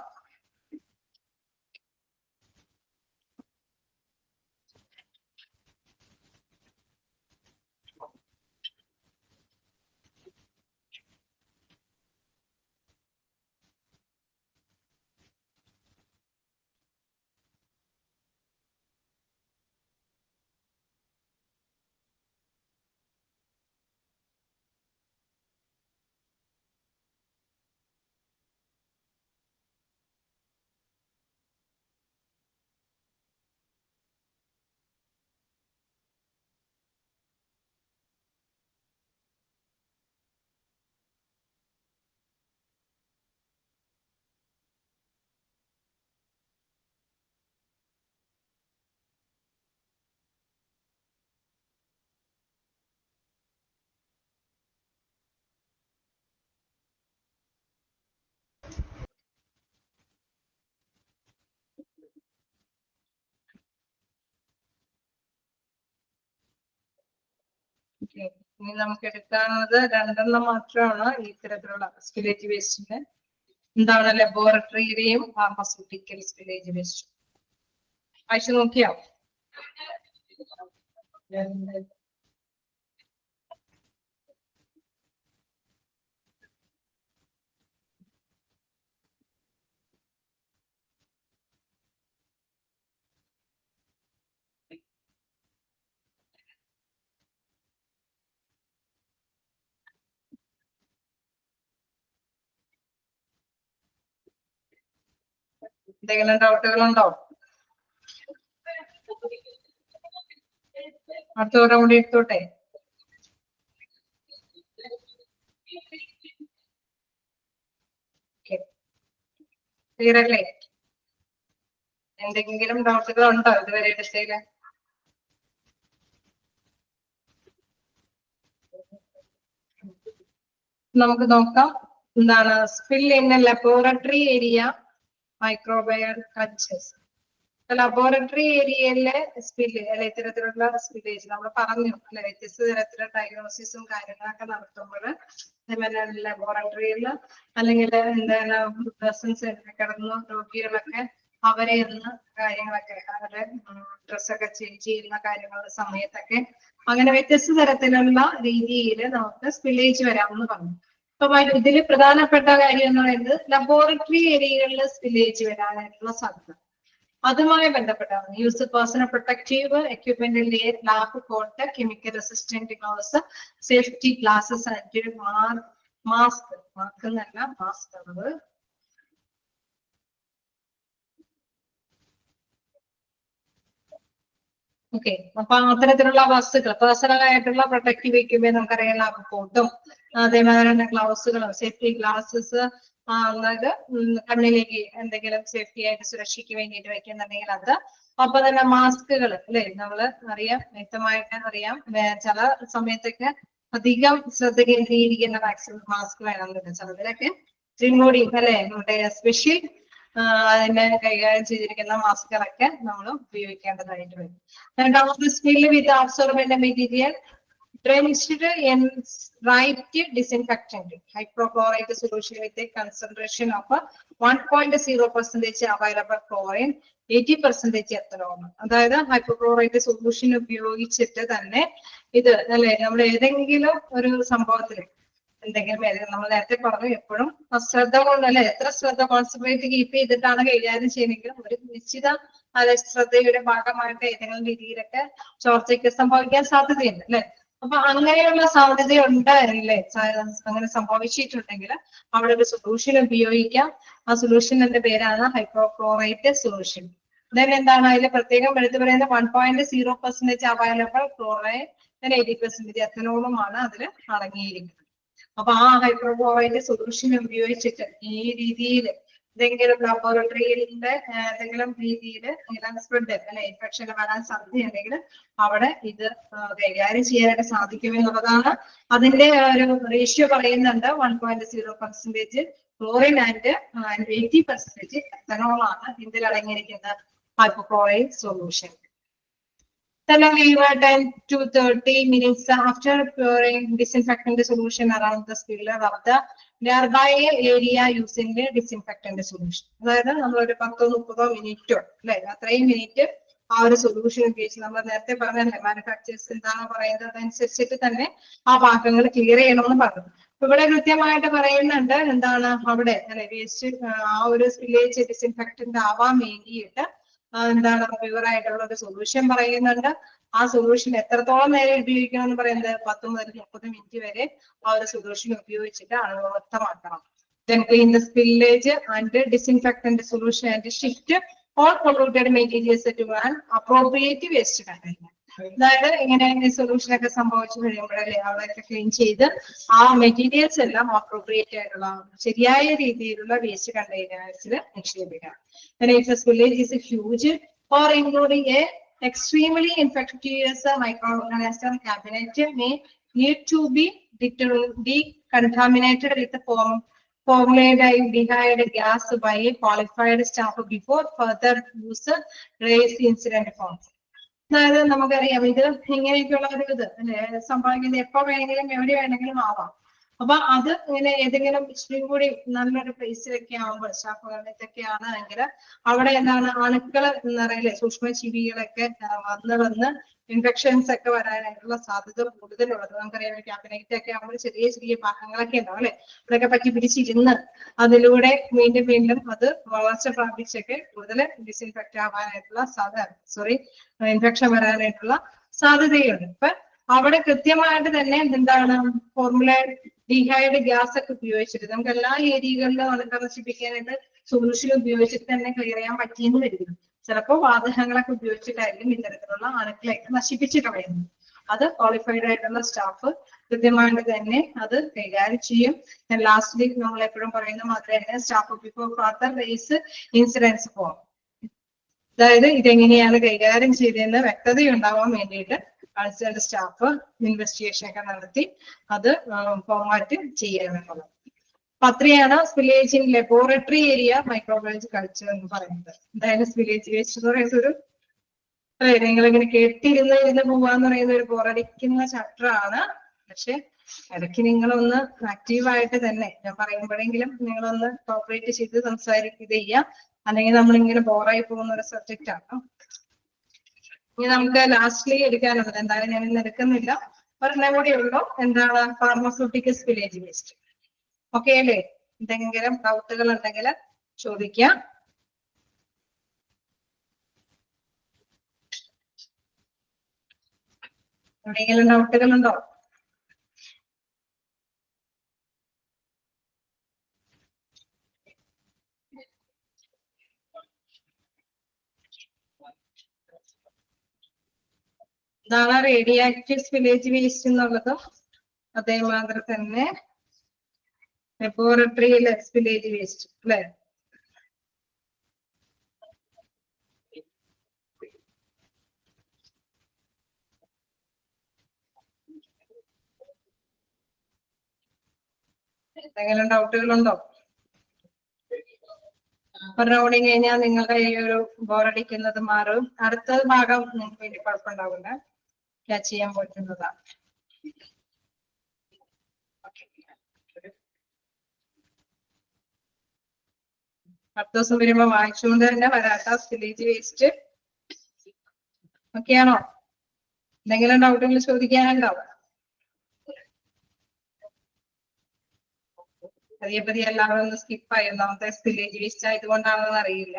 ഇനി നമുക്ക് എടുക്കാവുന്നത് രണ്ടെണ്ണം മാത്രമാണ് ഇത്തരത്തിലുള്ള സ്പില്ലേജ് വേസ്റ്റിന്റെ. എന്താണ്? ലബോറട്ടറിയുടെയും ഫാർമസ്യൂട്ടിക്കൽ സ്പില്ലേജ് വേസ്റ്റ്. അയച്ചു നോക്കിയോ? എന്തെങ്കിലും ഡൗട്ടുകളുണ്ടോ? അടുത്തവരെ കൂടി എടുത്തോട്ടെ. ക്ലിയർ അല്ലേ? എന്തെങ്കിലും ഡൗട്ടുകൾ ഉണ്ടോ ഇതുവരെ എടുത്തതില്? നമുക്ക് നോക്കാം. എന്താണ് spill in laboratory area microbial cultures. Laboratory ഏരിയയിലെ സ്പില്ല് അല്ലെ, ഇത്തരത്തിലുള്ള സ്പില്ലേജ് നമ്മൾ പറഞ്ഞു അല്ലെ, വ്യത്യസ്ത തരത്തിലുള്ള ഡയഗ്നോസിസും കാര്യങ്ങളൊക്കെ നടത്തുമ്പോൾ ലബോറട്ടറിയിൽ അല്ലെങ്കിൽ എന്താണ് പേഴ്സൺസ് കിടന്ന രോഗികളൊക്കെ അവരെ ഇന്ന് കാര്യങ്ങളൊക്കെ അവരുടെ ഡ്രസ്സൊക്കെ ചേഞ്ച് ചെയ്യുന്ന കാര്യങ്ങളുടെ സമയത്തൊക്കെ അങ്ങനെ വ്യത്യസ്ത തരത്തിലുള്ള രീതിയിൽ നമുക്ക് സ്പില്ലേജ് വരാമെന്ന് പറഞ്ഞു. അപ്പൊ ഇതിൽ പ്രധാനപ്പെട്ട കാര്യം എന്ന് പറയുന്നത് ലബോറട്ടറി ഏരിയകളിൽ സ്പില്ലേജ് വരാനായിട്ടുള്ള സാധ്യത. അതുമായി ബന്ധപ്പെട്ടാണ് use personal protective equipment, lab coat, chemical resistant gloves, safety glasses and mask. Mask എന്നല്ല, മാസ്ക് ആണ്. ഓക്കെ, അപ്പൊ അത്തരത്തിലുള്ള വസ്തുക്കൾ പേഴ്സണൽ ആയിട്ടുള്ള പ്രൊട്ടക്റ്റീവ് എക്യുപ്മെന്റ് നമുക്കറിയാം, ലാബ് കോട്ടും അതേമാതിരി തന്നെ ഗ്ലൗസുകളും സേഫ്റ്റി ഗ്ലാസസ്, അതായത് കണ്ണിലേക്ക് എന്തെങ്കിലും സേഫ്റ്റി ആയിട്ട് സുരക്ഷയ്ക്ക് വേണ്ടിയിട്ട് വെക്കുന്നുണ്ടെങ്കിൽ അത്. അപ്പൊ തന്നെ മാസ്കുകൾ അല്ലെ, നമ്മള് അറിയാം, വ്യക്തമായിട്ട് അറിയാം, ചില സമയത്തൊക്കെ അധികം ശ്രദ്ധ കേന്ദ്രീകരിക്കുന്ന മാസ്ക് വേണമെന്നുണ്ട്. ചിലതിലൊക്കെ ഇത്രയും കൂടി അല്ലെ നമ്മുടെ സ്പെഷ്യൽ അതിനെ കൈകാര്യം ചെയ്തിരിക്കുന്ന മാസ്കുകളൊക്കെ നമ്മൾ ഉപയോഗിക്കേണ്ടതായിട്ട് വരും. രണ്ടാമത് spill with absorbent material drenched in right disinfectant hypochlorite solution with a concentration of 1.0% available chlorine 80% ethanol. അതായത് ഹൈപ്പോക്ലോറൈറ്റ് സൊല്യൂഷൻ ഉപയോഗിച്ചിട്ട് തന്നെ ഇത് അല്ലെ നമ്മൾ ഏതെങ്കിലും ഒരു സംഭവത്തിൽ എന്തെങ്കിലും നമ്മൾ നേരത്തെ പറഞ്ഞു എപ്പോഴും ശ്രദ്ധ കൊണ്ടല്ലേ എത്ര ശ്രദ്ധ കോൺസെൻട്രേറ്റ് കീപ്പ് ചെയ്തിട്ടാണ് കൈകാര്യം ചെയ്യുന്നെങ്കിലും ഒരു നിശ്ചിത ശ്രദ്ധയുടെ ഭാഗമായിട്ട് ഏതെങ്കിലും രീതിയിലൊക്കെ ചോർച്ചയ്ക്ക് സംഭവിക്കാൻ സാധ്യതയുണ്ട് അല്ലെ. അപ്പൊ അങ്ങനെയുള്ള സാധ്യത ഉണ്ടായിരുന്നില്ലേ അങ്ങനെ സംഭവിച്ചിട്ടുണ്ടെങ്കിൽ അവിടെ ഒരു സൊല്യൂഷൻ ഉപയോഗിക്കാം. ആ സൊല്യൂഷന്റെ പേരാണ് ഹൈപ്പോക്ലോറൈറ്റ് സൊല്യൂഷൻ. ദെൻ എന്താണ് അതിൽ പ്രത്യേകം എടുത്തു പറയുന്നത് 1.0% അവൈലബിൾ ക്ലോറൈഡ് 80% എത്തനോളുമാണ് അതിൽ അടങ്ങിയിരിക്കുന്നത്. അപ്പൊ ആ ഹൈപ്പോക്ലോറൈറ്റ് സൊല്യൂഷൻ ഉപയോഗിച്ചിട്ട് ഈ രീതിയിൽ എന്തെങ്കിലും ലബോറട്ടറിയിലെ ഏതെങ്കിലും രീതിയിൽ സ്പ്രെഡ് അല്ലെ ഇൻഫെക്ഷൻ വരാൻ സാധ്യതയുണ്ടെങ്കിൽ അവിടെ ഇത് കൈകാര്യം ചെയ്യാനായിട്ട് സാധിക്കുമെന്നുള്ളതാണ്. അതിന്റെ ഒരു റേഷ്യോ പറയുന്നുണ്ട് 1.0% ക്ലോറിൻ ആൻഡ് 80% എത്തനോളാണ് ഇതിൽ അടങ്ങിയിരിക്കുന്ന hypochlorite solution. Then leave 10 to 30 minutes after pouring disinfectant solution around the spiller of the nearby area using the disinfectant solution. അതായത് നമ്മൾ ഒരു 10-30 മിനിറ്റോ അല്ലെ അത്രയും മിനിറ്റ് ആ ഒരു സൊല്യൂഷൻ ഉപയോഗിച്ച് നമ്മൾ നേരത്തെ പറഞ്ഞല്ലേ മാനുഫാക്ചേഴ്സ് എന്താണ് പറയുന്നത് അതനുസരിച്ചിട്ട് തന്നെ ആ ഭാഗങ്ങൾ ക്ലിയർ ചെയ്യണമെന്ന് പറഞ്ഞു. ഇവിടെ കൃത്യമായിട്ട് പറയുന്നുണ്ട് എന്താണ് അവിടെ അല്ലെ വേസ്റ്റ് ആ ഒരു സ്പില്ലേജ് ഡിസിൻഫെക്റ്റന്റ് ആവാൻ വേണ്ടിയിട്ട് എന്താണ് പ്യുവർ ആയിട്ടുള്ള ഒരു സൊല്യൂഷൻ പറയുന്നുണ്ട്. ആ സൊല്യൂഷൻ എത്രത്തോളം നേരം ഉപയോഗിക്കണം എന്ന് പറയുന്നത് 10 മുതൽ 30 മിനിറ്റ് വരെ ആ ഒരു സൊല്യൂഷൻ ഉപയോഗിച്ചിട്ട് അണുവിമുക്തമാക്കണം. Then clean the spillage and disinfectant solution and shift all polluted materials to an appropriate waste container. അതായത് ഇങ്ങനെ സൊല്യൂഷൻ ഒക്കെ സംഭവിച്ചു കഴിയുമ്പോഴല്ലേ അവിടെയൊക്കെ ക്ലീൻ ചെയ്ത് ആ മെറ്റീരിയൽസ് എല്ലാം അപ്രോപ്രിയേറ്റ് ആയിട്ടുള്ള ശരിയായ രീതിയിലുള്ള waste കണ്ടെയ്നേഴ്സിൽ നിക്ഷേപിക്കണം. If the spillage is huge or including a extremely infectious microorganism cabinet may need to be decontaminated with formaldehyde gas by a qualified staff before further use raise incident forms. അതായത് നമുക്കറിയാം ഇത് ഇങ്ങനെയൊക്കെയുള്ള ഒരു ഇത് സംഭവിക്കുന്നത് എപ്പോ വേണമെങ്കിലും എവിടെ വേണമെങ്കിലും ആവാം. അപ്പൊ അത് ഇങ്ങനെ ഏതെങ്കിലും ഇച്ചിരി കൂടി നല്ലൊരു പ്ലേസിലൊക്കെ ആവുമ്പോൾ സ്റ്റാഫുകളിലൊക്കെയാണ് എങ്കിൽ അവിടെ എന്താണ് അണുക്കൾ എന്ന് പറയില്ലേ സൂക്ഷ്മജീവികളൊക്കെ വന്ന് ഇൻഫെക്ഷൻസ് ഒക്കെ വരാനായിട്ടുള്ള സാധ്യത കൂടുതലുള്ളത്. നമുക്കറിയാം ക്യാബിനറ്റ് ഒക്കെ ആകുമ്പോൾ ചെറിയ ചെറിയ ഭാഗങ്ങളൊക്കെ ഉണ്ടാവും അല്ലെ അതൊക്കെ പറ്റി പിടിച്ചിരുന്ന് അതിലൂടെ വീണ്ടും വീണ്ടും അത് വളർച്ച പ്രാപിച്ചൊക്കെ കൂടുതൽ ഡിസിൻഫെക്റ്റ് ആവാനായിട്ടുള്ള ഇൻഫെക്ഷൻ വരാനായിട്ടുള്ള സാധ്യതയുണ്ട്. അപ്പൊ അവിടെ കൃത്യമായിട്ട് തന്നെ എന്താണ് ഫോർമുലഡിഹൈഡ് ഗ്യാസ് ഒക്കെ ഉപയോഗിച്ചിട്ട് നമുക്ക് എല്ലാ ഏരിയകളിലും അണുക്കൾ നശിപ്പിക്കാനായിട്ട് സൊല്യൂഷൻ ഉപയോഗിച്ചിട്ട് തന്നെ ക്ലിയർ ചെയ്യാൻ പറ്റിയെന്ന് വരുന്നു. ചിലപ്പോൾ വാതകങ്ങളൊക്കെ ഉപയോഗിച്ചിട്ടായിരിക്കും ഇത്തരത്തിലുള്ള അണുക്കളെയൊക്കെ നശിപ്പിച്ച് കളയുന്നത്. അത് ക്വാളിഫൈഡ് ആയിട്ടുള്ള സ്റ്റാഫ് കൃത്യമായിട്ട് തന്നെ അത് കൈകാര്യം ചെയ്യും. ലാസ്റ്റ്ലി നമ്മൾ എപ്പോഴും പറയുന്ന മാത്രമേ തന്നെ staff before further race incidence form. അതായത് ഇതെങ്ങനെയാണ് കൈകാര്യം ചെയ്തതെന്ന് വ്യക്തതയുണ്ടാവാൻ വേണ്ടിയിട്ട് കൺസേൺഡ് സ്റ്റാഫ് ഇൻവെസ്റ്റിഗേഷൻ ഒക്കെ നടത്തി അത് ഫോർമാറ്റ് ചെയ്യാനുള്ളത്. അപ്പൊ അത്രയാണ് spillage in laboratory area microbiology culture എന്ന് പറയുന്നത്. അതായത് സ്പില്ലേജ് വേസ്റ്റ് എന്ന് പറയുന്നത് ഒരു നിങ്ങളിങ്ങനെ കേട്ടിരുന്ന് പോവാന്ന് പറയുന്ന ഒരു ബോറടിക്കുന്ന ചാപ്റ്റർ ആണ്. പക്ഷെ ഇടയ്ക്ക് നിങ്ങളൊന്ന് ആക്റ്റീവായിട്ട് തന്നെ ഞാൻ പറയുമ്പോഴെങ്കിലും നിങ്ങളൊന്ന് കോപ്പറേറ്റ് ചെയ്ത് സംസാരിക്കുക ചെയ്യാം. അല്ലെങ്കിൽ നമ്മളിങ്ങനെ ബോറായി പോകുന്ന ഒരു സബ്ജക്റ്റ് ആണ്. ഇനി നമുക്ക് ലാസ്റ്റ്ലി എടുക്കാനുള്ളത് എന്തായാലും ഞാൻ ഇന്ന് എടുക്കുന്നില്ല. ഒരെണ്ണം കൂടി ഉള്ളൂ. എന്താണ് ഫാർമസ്യൂട്ടിക്കൽ സ്പില്ലേജ് വേസ്റ്റ്. ഓക്കെ അല്ലേ? എന്തെങ്കിലും ഡൗട്ടുകൾ ഉണ്ടെങ്കിൽ ചോദിക്കാം. എന്തെങ്കിലും ഡൗട്ടുകൾ ഉണ്ടോ? ഇതാണ് റേഡിയോ ആക്റ്റീവ് സ്പില്ലേജ് വേസ്റ്റ് എന്നുള്ളത്. അതേമാതിരി തന്നെ ലബോറട്ടറിയിലെ സ്പില്ലേജ് വേസ്റ്റ് അല്ലെ. എന്തെങ്കിലും ഡൗട്ടുകളുണ്ടോ? റൗണ്ടിങ് കഴിഞ്ഞാൽ നിങ്ങളുടെ ഈ ഒരു ബോറടിക്കുന്നത് മാറും. അടുത്ത ഭാഗം നിങ്ങൾക്ക് വലിയ കുഴപ്പമുണ്ടാവില്ല, ക്യാച്ച് ചെയ്യാൻ പറ്റുന്നതാണ്. അടുത്ത ദിവസം വരുമ്പോ വായിച്ചുകൊണ്ട് തന്നെ വരാട്ട സിലേജ് വേസ്റ്റ്. ഓക്കെയാണോ? എന്തെങ്കിലും ഡൗട്ടുകൾ ചോദിക്കാനുണ്ടോ? പതിയെ പതിയെ എല്ലാവരും ഒന്ന് സ്കിപ്പായി. ഒന്നാമത്തെ സിലേജ് വേസ്റ്റ് ആയതുകൊണ്ടാണെന്ന് അറിയില്ല.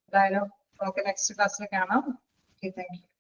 എന്തായാലും നമുക്ക് നെക്സ്റ്റ് ക്ലാസ്സിൽ കാണാം. Thank you.